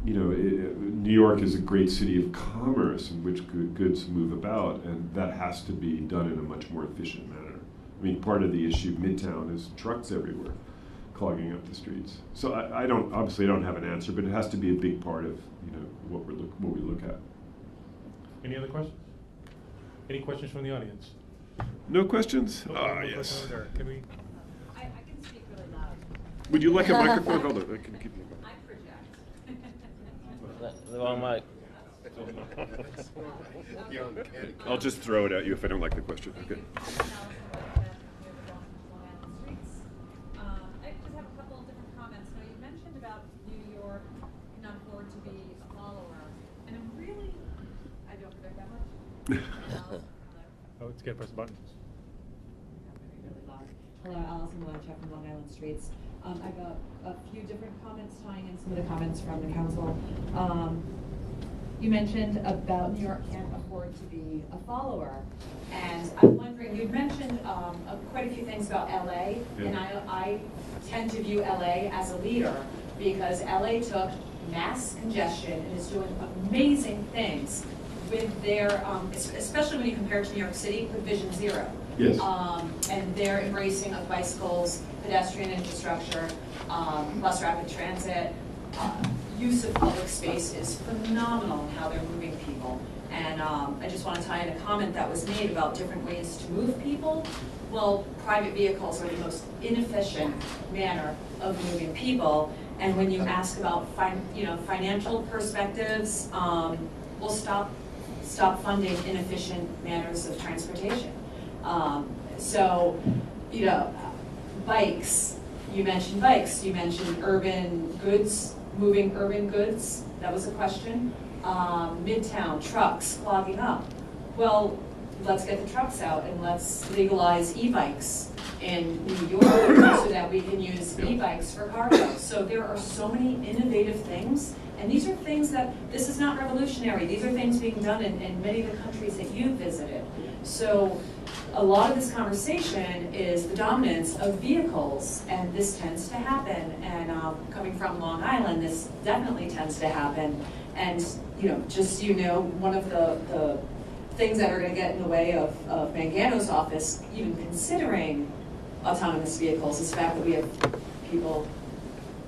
New York is a great city of commerce in which goods move about, and that has to be done in a much more efficient manner. I mean, part of the issue Midtown is trucks everywhere clogging up the streets. So I don't have an answer, but it has to be a big part of, what we look at. Any other questions? Any questions from the audience? No questions? Yes. Can we? I can speak really loud. Would you like a microphone? Hold on, I can keep you. I project. The wrong mic. I'll just throw it at you if I don't like the question. Okay. I just have a couple of different comments. Now, you mentioned about New York cannot afford to be a follower, and I'm really, I don't predict that much. Oh, it's good. Press the button. Hello, Allison Blanchett from Long Island Streets. I've got a few different comments tying in some of the comments from the council. You mentioned about New York can't afford to be a follower, and I'm wondering, you mentioned quite a few things about LA, and I tend to view LA as a leader because LA took mass congestion and is doing amazing things with their, especially when you compare it to New York City, with Vision Zero. Yes. And their embracing of bicycles, pedestrian infrastructure, bus rapid transit, use of public space is phenomenal in how they're moving people. And I just want to tie in a comment that was made about different ways to move people. Well, private vehicles are the most inefficient manner of moving people. And when you ask about financial perspectives, we'll stop funding inefficient manners of transportation. Bikes. You mentioned bikes. You mentioned urban goods. Moving urban goods, that was a question. Midtown, trucks clogging up. Well, let's get the trucks out and let's legalize e-bikes in New York so that we can use e-bikes for cargo. So there are so many innovative things, and these are things that, this is not revolutionary. These are things being done in many of the countries that you visited. So a lot of this conversation is the dominance of vehicles, and this tends to happen. And coming from Long Island, this definitely tends to happen. And just one of the things that are going to get in the way of Mangano's office even considering autonomous vehicles is the fact that we have people,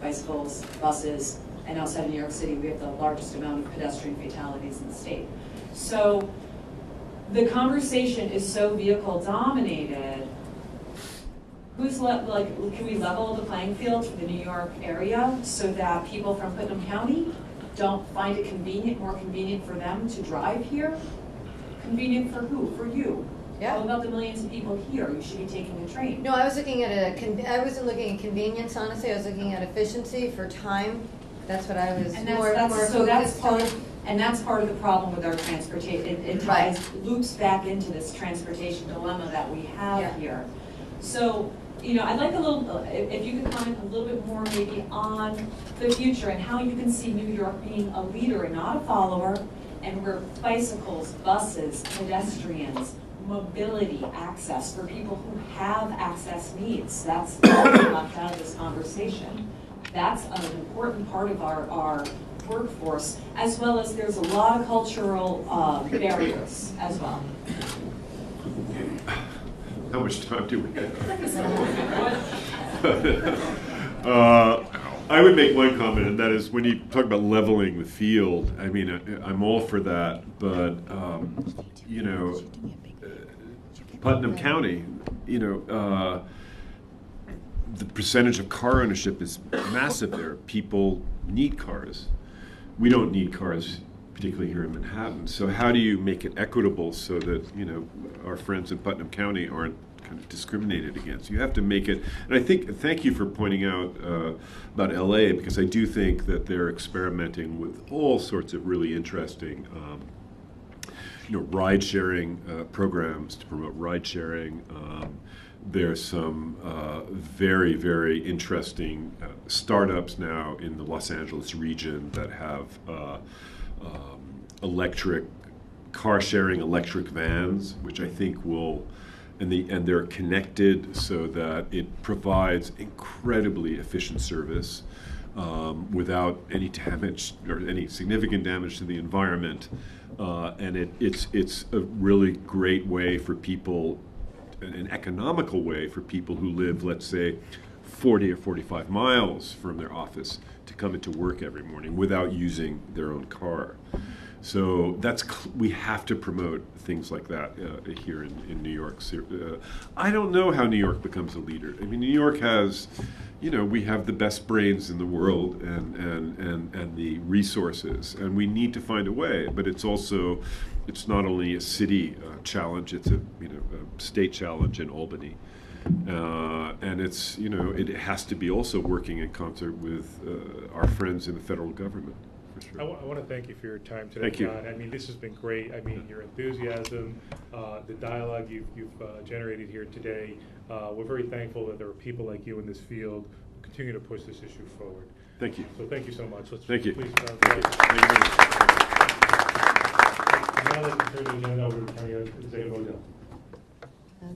bicycles, buses, and outside of New York City, we have the largest amount of pedestrian fatalities in the state. So the conversation is so vehicle dominated. Can we level the playing field for the New York area so that people from Putnam County don't find it more convenient for them to drive here? Convenient for who? For you. Yeah. What about the millions of people here? You should be taking a train. No, I was looking at I wasn't looking at convenience, honestly. I was looking at efficiency for time. That's what I was more focused on. And that's part of the problem with our transportation. It loops back into this transportation dilemma that we have here. So, I'd like if you could comment a little bit more maybe on the future and how you can see New York being a leader and not a follower, and where bicycles, buses, pedestrians, mobility, access for people who have access needs. That's left out of this conversation. That's an important part of our workforce, as well as there's a lot of cultural barriers as well. How much time do we have? I would make one comment, and that is when you talk about leveling the field, I mean, I'm all for that, but, you know, Putnam County, you know, the percentage of car ownership is massive there. People need cars. We don't need cars, particularly here in Manhattan. So how do you make it equitable so that, you know, our friends in Putnam County aren't kind of discriminated against? You have to make it, and I think, thank you for pointing out about LA, because I do think that they're experimenting with all sorts of really interesting you know, ride-sharing programs to promote ride-sharing. There's some very, very interesting startups now in the Los Angeles region that have electric car-sharing electric vans, which I think will, and they're connected so that it provides incredibly efficient service without any damage or any significant damage to the environment. And it's a really great way for people, an economical way for people who live, let's say, 40 or 45 miles from their office to come into work every morning without using their own car. So we have to promote things like that here in New York. I don't know how New York becomes a leader. I mean, New York has, you know, we have the best brains in the world and the resources, and we need to find a way. But it's not only a city challenge; it's a state challenge in Albany, and it's, you know, it has to be also working in concert with our friends in the federal government. I want to thank you for your time today, Thank you. John. I mean, this has been great. I mean, your enthusiasm, the dialogue you've generated here today. We're very thankful that there are people like you in this field who continue to push this issue forward. Thank you. So thank you so much. Thank you. Please, Thank you. Thank you very much. Now let's turn the agenda over to County Executive Odell.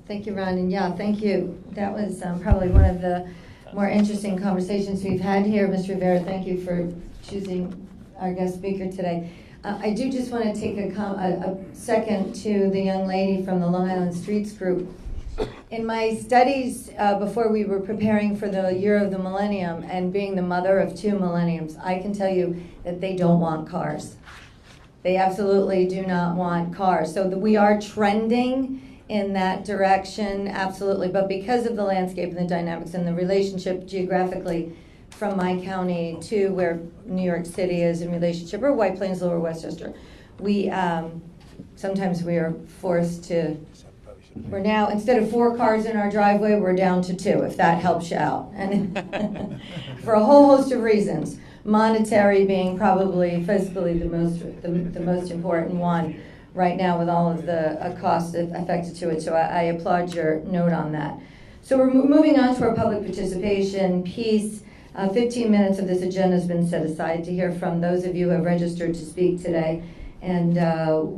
Thank you, Ron, and yeah, thank you. That was probably one of the more interesting conversations we've had here. Mr. Rivera, thank you for choosing our guest speaker today. I do just want to take a second to the young lady from the Long Island Streets group. In my studies before we were preparing for the year of the millennium and being the mother of 2 millenniums, I can tell you that they don't want cars. They absolutely do not want cars. So we are trending in that direction, absolutely. But because of the landscape and the dynamics and the relationship geographically from my county to where New York City is in relationship, or White Plains, Lower Westchester, we sometimes we are forced to, we're now, instead of 4 cars in our driveway, we're down to 2, if that helps you out. And for a whole host of reasons, monetary being probably fiscally the most important one right now with all of the costs affected to it. So I applaud your note on that. So we're moving on to our public participation piece. 15 minutes of this agenda has been set aside to hear from those of you who have registered to speak today, and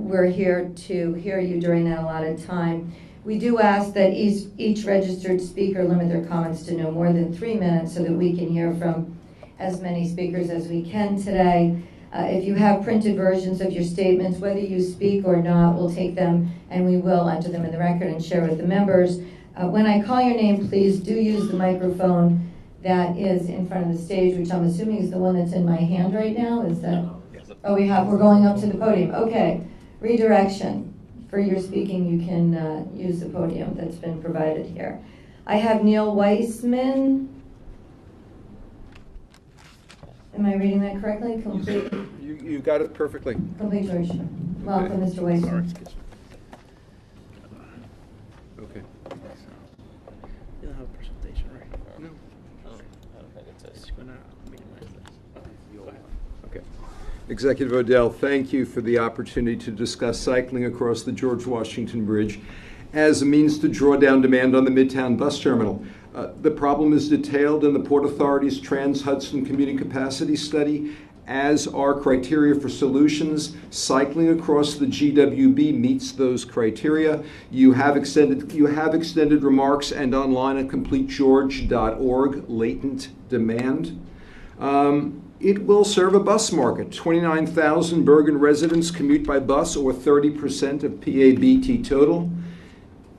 we're here to hear you during that allotted time. We do ask that each registered speaker limit their comments to no more than 3 minutes so that we can hear from as many speakers as we can today. If you have printed versions of your statements, whether you speak or not, we'll take them and we will enter them in the record and share with the members. When I call your name, please do use the microphone that is in front of the stage, which I'm assuming is the one that's in my hand right now. Is that? Oh, we're going up to the podium. Okay. Redirection. For your speaking, you can use the podium that's been provided here. I have Neil Weissman. Am I reading that correctly? Complete. You got it perfectly. Complete George. Welcome, Mr. Weissman. Okay. You don't have a presentation, right? No. I don't think it's It's gonna minimize this. Go ahead. Okay. Executive Odell, thank you for the opportunity to discuss cycling across the George Washington Bridge as a means to draw down demand on the Midtown bus terminal. The problem is detailed in the Port Authority's Trans-Hudson Commuting Capacity Study, as are criteria for solutions. Cycling across the GWB meets those criteria. You have extended remarks and online at completegeorge.org, latent demand. It will serve a bus market. 29,000 Bergen residents commute by bus, or 30% of PABT total.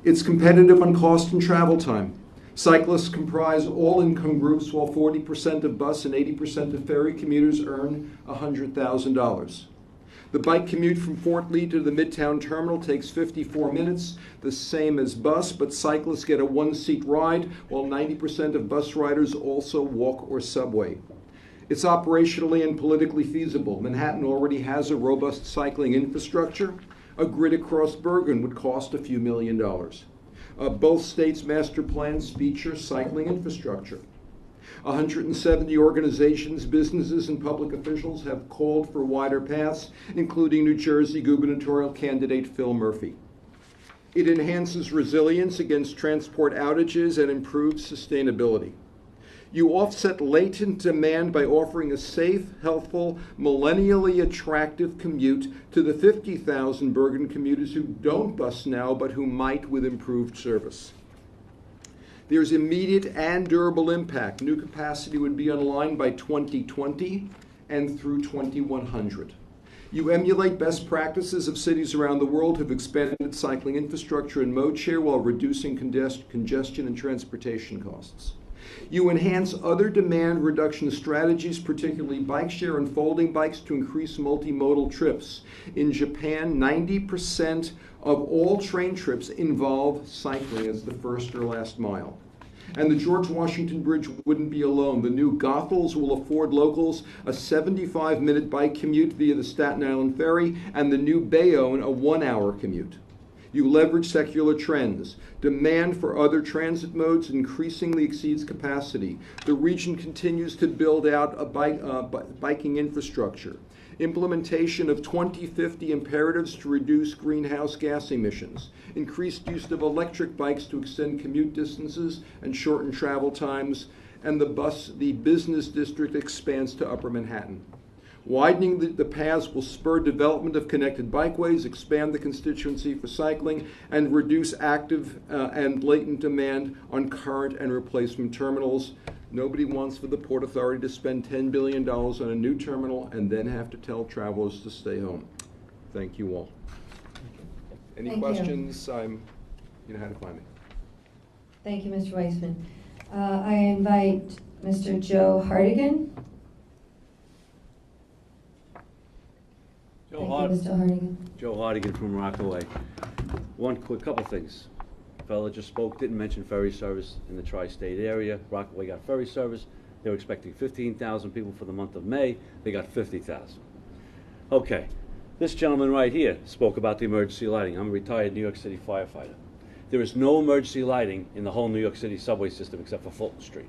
It's competitive on cost and travel time. Cyclists comprise all income groups, while 40% of bus and 80% of ferry commuters earn $100,000. The bike commute from Fort Lee to the Midtown Terminal takes 54 minutes, the same as bus, but cyclists get a one-seat ride, while 90% of bus riders also walk or subway. It's operationally and politically feasible. Manhattan already has a robust cycling infrastructure. A grid across Bergen would cost a few $1 million. Both states' master plans feature cycling infrastructure. 170 organizations, businesses, and public officials have called for wider paths, including New Jersey gubernatorial candidate Phil Murphy. It enhances resilience against transport outages and improves sustainability. You offset latent demand by offering a safe, healthful, millennially attractive commute to the 50,000 Bergen commuters who don't bus now, but who might with improved service. There's immediate and durable impact. New capacity would be online by 2020 and through 2100. You emulate best practices of cities around the world who've expanded cycling infrastructure and mode share while reducing congestion and transportation costs. You enhance other demand reduction strategies, particularly bike share and folding bikes, to increase multimodal trips. In Japan, 90% of all train trips involve cycling as the first or last mile. And the George Washington Bridge wouldn't be alone. The new Goethals will afford locals a 75-minute bike commute via the Staten Island Ferry, and the new Bayonne a 1-hour commute. You leverage secular trends. Demand for other transit modes increasingly exceeds capacity. The region continues to build out a biking infrastructure. Implementation of 2050 imperatives to reduce greenhouse gas emissions. Increased use of electric bikes to extend commute distances and shorten travel times. And the business district expands to Upper Manhattan. Widening the paths will spur development of connected bikeways, expand the constituency for cycling, and reduce active and latent demand on current and replacement terminals. Nobody wants for the Port Authority to spend $10 billion on a new terminal and then have to tell travelers to stay home. Thank you all. Any questions? You know how to find me. Thank you, Mr. Weissman. I invite Mr. Joe Hartigan. Joe Hartigan from Rockaway. One quick couple things. Fella just spoke, didn't mention ferry service in the tri-state area. Rockaway got ferry service. They were expecting 15,000 people for the month of May. They got 50,000. Okay, this gentleman right here spoke about the emergency lighting. I'm a retired New York City firefighter. There is no emergency lighting in the whole New York City subway system except for Fulton Street.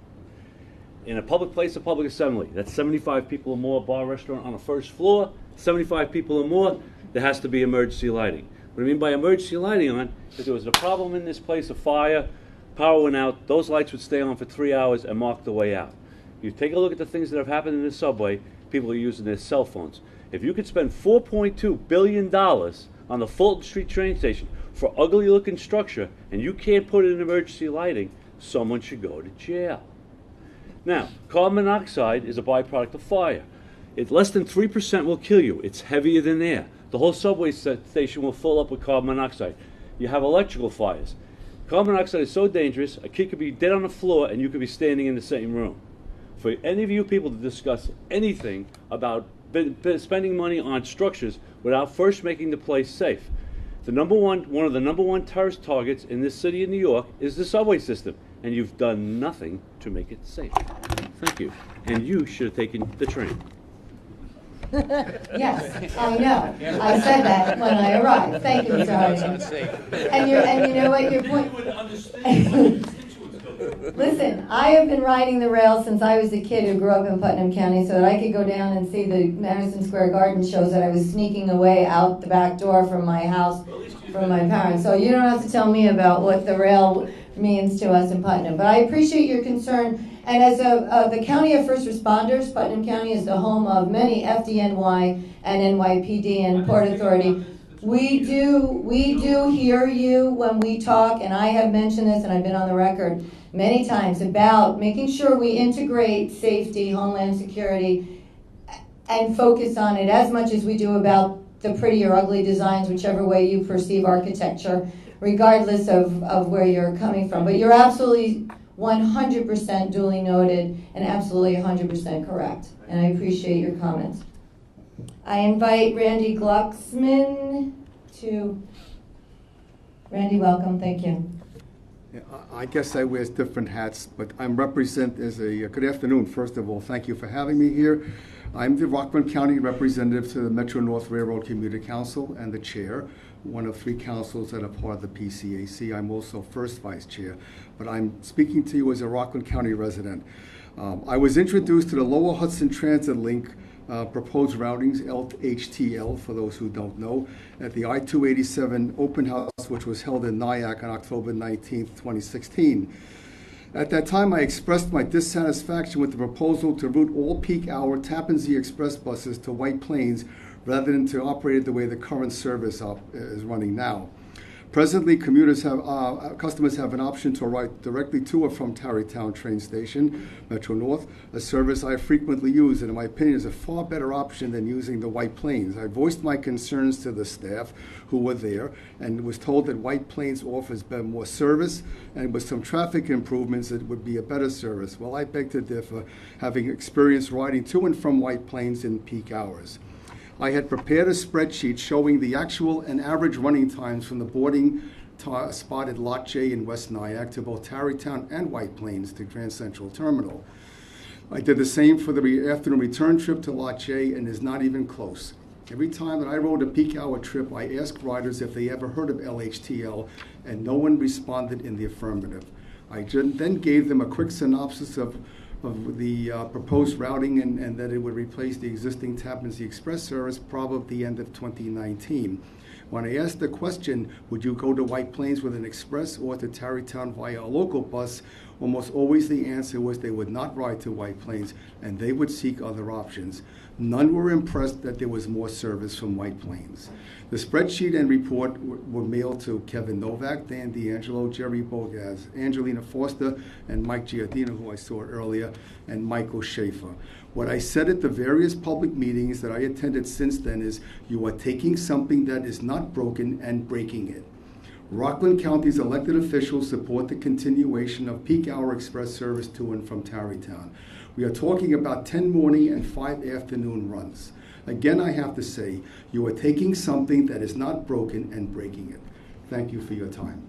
In a public place of public assembly, that's 75 people or more, bar, restaurant on the first floor, 75 people or more, there has to be emergency lighting. What I mean by emergency lighting on, if there was a problem in this place, a fire, power went out, those lights would stay on for 3 hours and mark the way out. You take a look at the things that have happened in the subway, people are using their cell phones. If you could spend $4.2 billion on the Fulton Street train station for ugly looking structure and you can't put in emergency lighting, someone should go to jail. Now, carbon monoxide is a byproduct of fire. Less than 3% will kill you. It's heavier than air. The whole subway station will fill up with carbon monoxide. You have electrical fires. Carbon monoxide is so dangerous, a kid could be dead on the floor and you could be standing in the same room. For any of you people to discuss anything about spending money on structures without first making the place safe. One of the number one terrorist targets in this city of New York is the subway system, and you've done nothing to make it safe. Thank you. And you should have taken the train. Yes, I know. I said that when I arrived. Thank you, Mr. Hartigan. And you know what your point. Listen, I have been riding the rail since I was a kid who grew up in Putnam County, so that I could go down and see the Madison Square Garden shows that I was sneaking away out the back door from my house from my parents. So you don't have to tell me about what the rail means to us in Putnam. But I appreciate your concern. And as the county of first responders, Putnam County is the home of many FDNY and NYPD and Port Authority. We do hear you when we talk, and I have mentioned this, and I've been on the record many times about making sure we integrate safety, homeland security, and focus on it as much as we do about the pretty or ugly designs, whichever way you perceive architecture. regardless of where you're coming from. But you're absolutely 100% duly noted and absolutely 100% correct. And I appreciate your comments. I invite Randy Glucksman to... Randy, welcome. Thank you. Yeah, I guess I wear different hats, but I'm represent as a good afternoon. First of all, thank you for having me here. I'm the Rockland County representative to the Metro North Railroad Commuter Council and the chair, one of 3 councils that are part of the PCAC. I'm also first vice chair, but I'm speaking to you as a Rockland County resident. I was introduced to the Lower Hudson Transit Link proposed routings, LHTL, for those who don't know, at the I-287 open house, which was held in Nyack on October 19, 2016. At that time, I expressed my dissatisfaction with the proposal to route all peak hour Tappan Zee Express buses to White Plains rather than to operate it the way the current service is running now. Presently, customers have an option to ride directly to or from Tarrytown train station, Metro North, a service I frequently use and in my opinion is a far better option than using the White Plains. I voiced my concerns to the staff who were there and was told that White Plains offers more service and with some traffic improvements it would be a better service. Well, I beg to differ, having experience riding to and from White Plains in peak hours. I had prepared a spreadsheet showing the actual and average running times from the boarding spot at Lot J in West Nyack to both Tarrytown and White Plains to Grand Central Terminal. I did the same for the afternoon return trip to Lot J and is not even close. Every time that I rode a peak hour trip, I asked riders if they ever heard of LHTL, and no one responded in the affirmative. I then gave them a quick synopsis of the proposed routing and that it would replace the existing Tappan Zee Express service probably at the end of 2019. When I asked the question, would you go to White Plains with an express or to Tarrytown via a local bus, almost always the answer was they would not ride to White Plains and they would seek other options. None were impressed that there was more service from White Plains. The spreadsheet and report were mailed to Kevin Novak, Dan D'Angelo, Jerry Bogaz, Angelina Foster, and Mike Giardino, who I saw earlier, and Michael Schaefer. What I said at the various public meetings that I attended since then is, you are taking something that is not broken and breaking it. Rockland County's elected officials support the continuation of peak hour express service to and from Tarrytown. We are talking about 10 morning and 5 afternoon runs. Again, I have to say, you are taking something that is not broken and breaking it. Thank you for your time.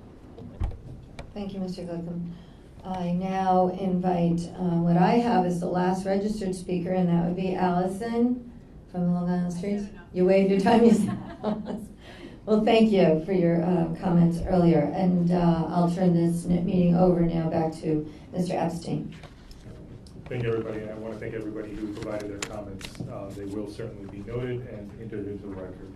Thank you, Mr. Glickham. I now invite, what I have is the last registered speaker, and that would be Allison from the Long Island Streets. You waved your time, you said. Well, thank you for your comments earlier, and I'll turn this meeting over now back to Mr. Epstein. Thank you, everybody, and I want to thank everybody who provided their comments. They will certainly be noted and entered into the record.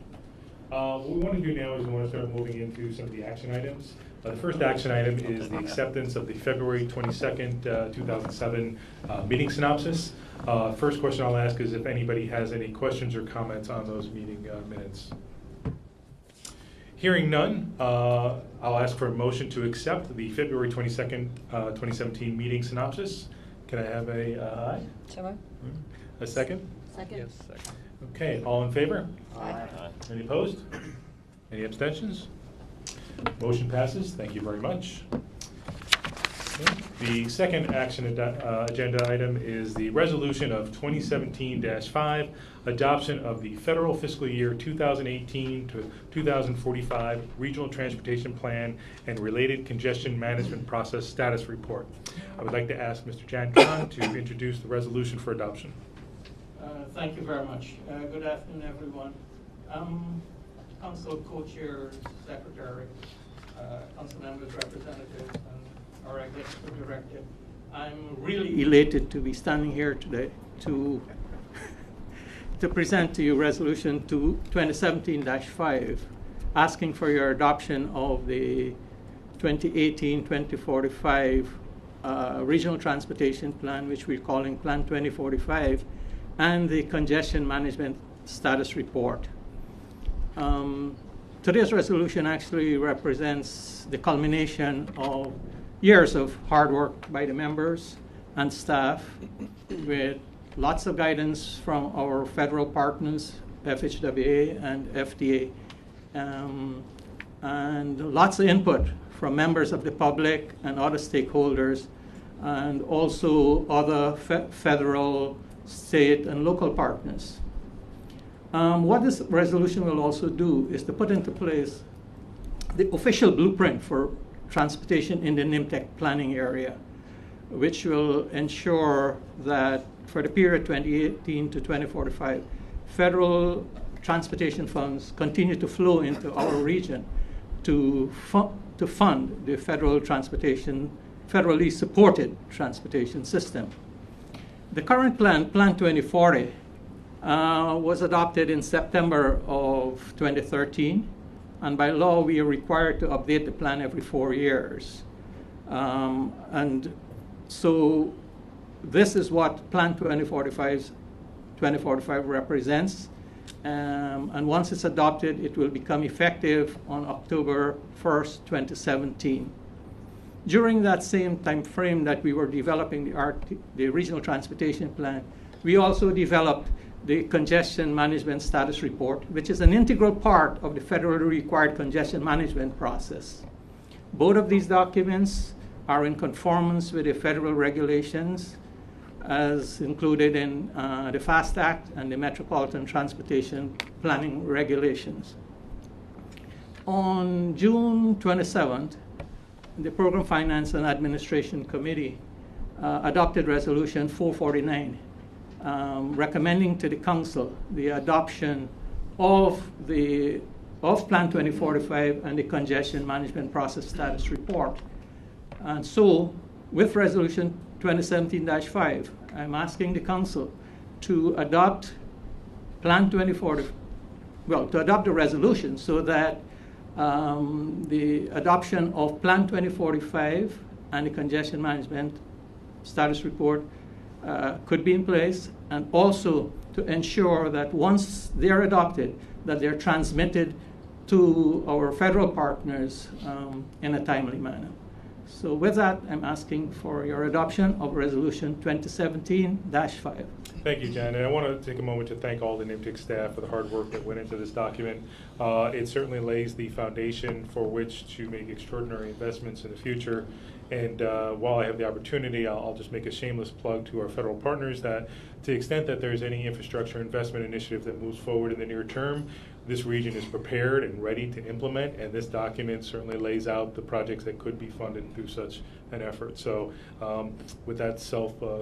What we want to do now is we want to start moving into some of the action items. The first action item is the acceptance of the February 22nd, 2007 meeting synopsis. First question I'll ask is if anybody has any questions or comments on those meeting minutes. Hearing none, I'll ask for a motion to accept the February 22nd, 2017 meeting synopsis. Can I have a aye? Sure. A second? Second. Yes, second. Okay, all in favor? Aye. Any opposed? Any abstentions? Motion passes. Thank you very much. Okay. The second action agenda item is the resolution of 2017-5, adoption of the federal fiscal year 2018 to 2045 Regional Transportation Plan and related congestion management process status report. I would like to ask Mr. Jan Khan to introduce the resolution for adoption. Thank you very much. Good afternoon, everyone. I'm Council Co-Chair, Secretary, Council members, representatives, and our Executive Director. I'm really elated to be standing here today to present to you Resolution 2017-5, asking for your adoption of the 2018-2045 Regional Transportation Plan, which we're calling Plan 2045, and the Congestion Management Status Report. Today's resolution actually represents the culmination of years of hard work by the members and staff with lots of guidance from our federal partners, FHWA and FDA. and lots of input from members of the public and other stakeholders, and also other federal, state, and local partners. What this resolution will also do is to put into place the official blueprint for transportation in the NYMTC planning area, which will ensure that for the period 2018 to 2045, federal transportation funds continue to flow into our region to fund the federally supported transportation system. The current plan, Plan 2040, was adopted in September of 2013, and by law we are required to update the plan every 4 years. And so this is what Plan 2045 represents, and once it's adopted, it will become effective on October 1st, 2017. During that same time frame that we were developing the regional transportation plan, we also developed the Congestion Management Status Report, which is an integral part of the federally required congestion management process. Both of these documents are in conformance with the federal regulations as included in the FAST Act and the Metropolitan Transportation Planning Regulations. On June 27th, the Program Finance and Administration Committee adopted Resolution 449, recommending to the Council the adoption of Plan 2045 and the Congestion Management Process Status Report. And so, with Resolution 2017-5, I'm asking the Council to adopt Plan 2040, well, to adopt the resolution so that the adoption of Plan 2045 and the Congestion Management Status Report could be in place, and also to ensure that once they're adopted, that they're transmitted to our federal partners in a timely manner. So with that, I'm asking for your adoption of Resolution 2017-5. Thank you, Jen. And I want to take a moment to thank all the NYMTC staff for the hard work that went into this document. It certainly lays the foundation for which to make extraordinary investments in the future. And while I have the opportunity, I'll just make a shameless plug to our federal partners that to the extent that there's any infrastructure investment initiative that moves forward in the near term, this region is prepared and ready to implement, and this document certainly lays out the projects that could be funded through such an effort. So with that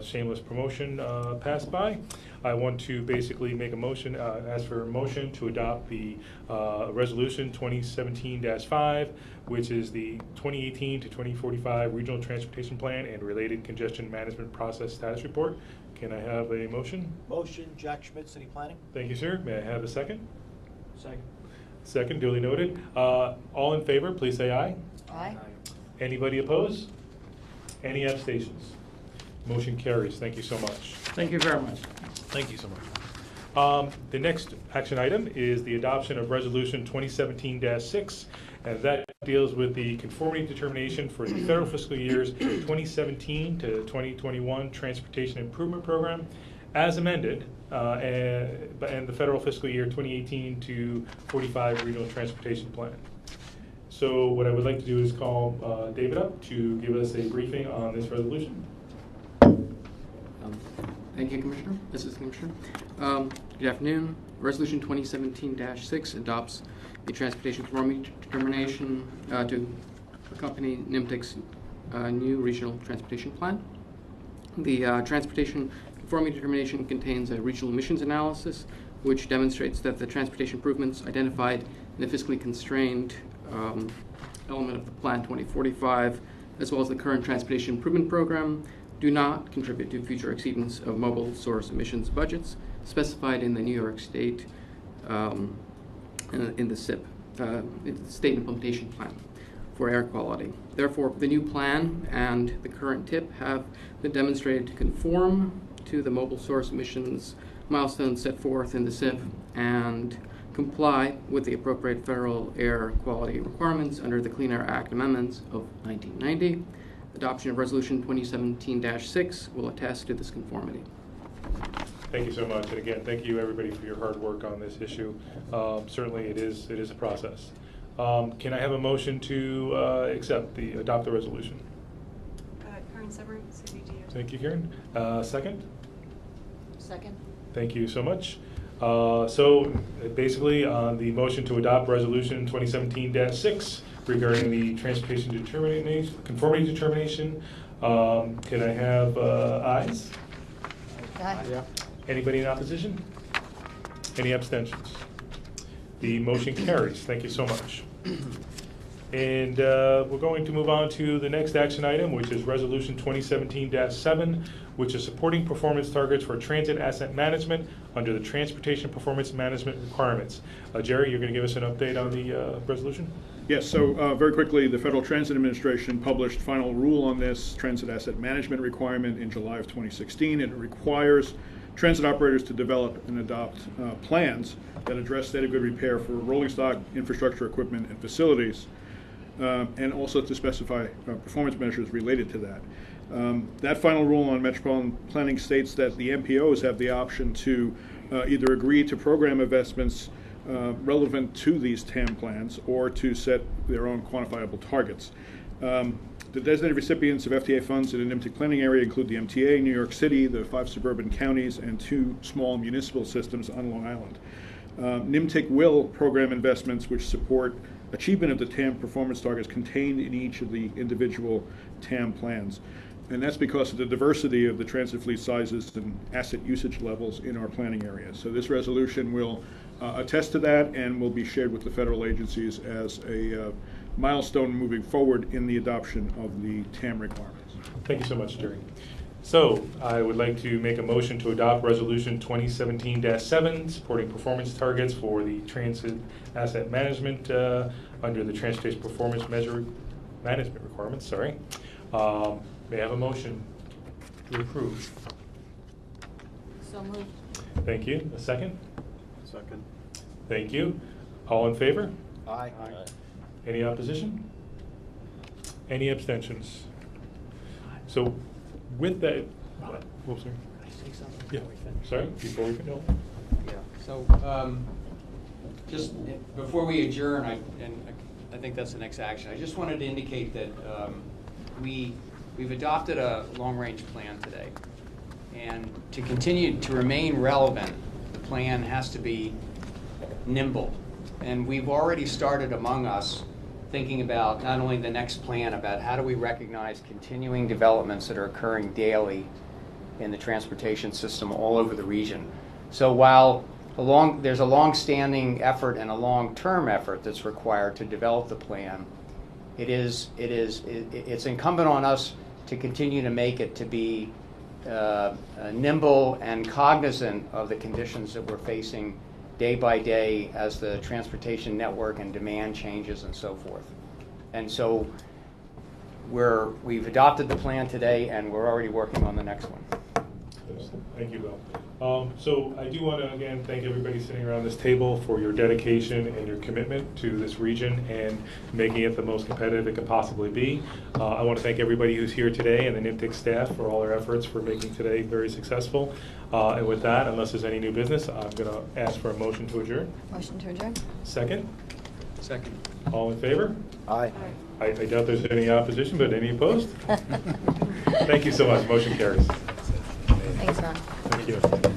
shameless promotion passed by, I want to basically make a motion, ask for a motion to adopt the Resolution 2017-5, which is the 2018 to 2045 Regional Transportation Plan and related Congestion Management Process Status Report. Can I have a motion? Motion, Jack Schmidt, City Planning. Thank you, sir. May I have a second? Second. Second, duly noted. All in favor, please say aye. Aye. Anybody opposed? Any abstentions? Motion carries. Thank you so much. Thank you very much. Thank you so much. The next action item is the adoption of Resolution 2017-6, and that deals with the conformity determination for the federal fiscal years 2017 to 2021 Transportation Improvement Program, as amended, and the federal fiscal year 2018 to 45 Regional Transportation Plan. So what I would like to do is call David up to give us a briefing on this resolution. Thank you, Commissioner. Assistant Commissioner. Good afternoon. Resolution 2017-6 adopts the Transportation Conformity Determination to accompany NYMTC's new Regional Transportation Plan. The Transportation Conformity Determination contains a regional emissions analysis, which demonstrates that the transportation improvements identified in the fiscally constrained element of the Plan 2045, as well as the current Transportation Improvement Program, do not contribute to future exceedance of mobile source emissions budgets specified in the New York State in the SIP, State Implementation Plan for air quality. Therefore, the new plan and the current TIP have been demonstrated to conform to the mobile source emissions milestones set forth in the SIP and comply with the appropriate federal air quality requirements under the Clean Air Act amendments of 1990. Adoption of Resolution 2017-6 will attest to this conformity. Thank you so much, and again, thank you everybody for your hard work on this issue. Certainly, it is a process. Can I have a motion to adopt the resolution? Karen Severance, CDG. Thank you, Karen. Second? Second. Thank you so much. So basically, on the motion to adopt Resolution 2017-6 regarding the Transportation Conformity Determination, can I have ayes? Aye. Yeah. Anybody in opposition? Any abstentions? The motion carries. Thank you so much. And we're going to move on to the next action item, which is Resolution 2017-7, which is supporting performance targets for transit asset management under the Transportation Performance Management requirements. Jerry, you're going to give us an update on the resolution? Yes, so very quickly, the Federal Transit Administration published final rule on this transit asset management requirement in July of 2016. It requires transit operators to develop and adopt plans that address state of good repair for rolling stock, infrastructure, equipment, and facilities, and also to specify performance measures related to that. That final rule on metropolitan planning states that the MPOs have the option to either agree to program investments relevant to these TAM plans or to set their own quantifiable targets. The designated recipients of FTA funds in the NYMTC planning area include the MTA, New York City, the 5 suburban counties, and 2 small municipal systems on Long Island. NYMTC will program investments which support achievement of the TAM performance targets contained in each of the individual TAM plans. And that's because of the diversity of the transit fleet sizes and asset usage levels in our planning area. So this resolution will attest to that and will be shared with the federal agencies as a milestone moving forward in the adoption of the TAM requirements. Thank you so much, Jerry. So I would like to make a motion to adopt Resolution 2017-7, supporting performance targets for the transit asset management under the Transportation Performance Management requirements. Sorry. May I have a motion to approve? So moved. Thank you. A second? Second. Thank you. All in favor? Aye. Any opposition? Any abstentions? So with that, sorry. Can I say something Yeah. before we finish? Sorry, before we finish. Yeah, so just before we adjourn, I think that's the next action. I just wanted to indicate that we've adopted a long-range plan today. And to continue to remain relevant, the plan has to be nimble. And we've already started among us thinking about not only the next plan, about how do we recognize continuing developments that are occurring daily in the transportation system all over the region. So while there's a long-standing effort and a long-term effort that's required to develop the plan, it's incumbent on us to continue to make it to be nimble and cognizant of the conditions that we're facing day by day as the transportation network and demand changes and so forth. And so we've adopted the plan today and we're already working on the next one. Thank you, Bill. So I do want to again thank everybody sitting around this table for your dedication and your commitment to this region and making it the most competitive it could possibly be. I want to thank everybody who's here today and the NYMTC staff for all their efforts for making today very successful. And with that, unless there's any new business, I'm going to ask for a motion to adjourn. Motion to adjourn. Second? Second. All in favor? Aye. I doubt there's any opposition, but any opposed? Thank you so much. Motion carries. Thanks, Ron. Thank you.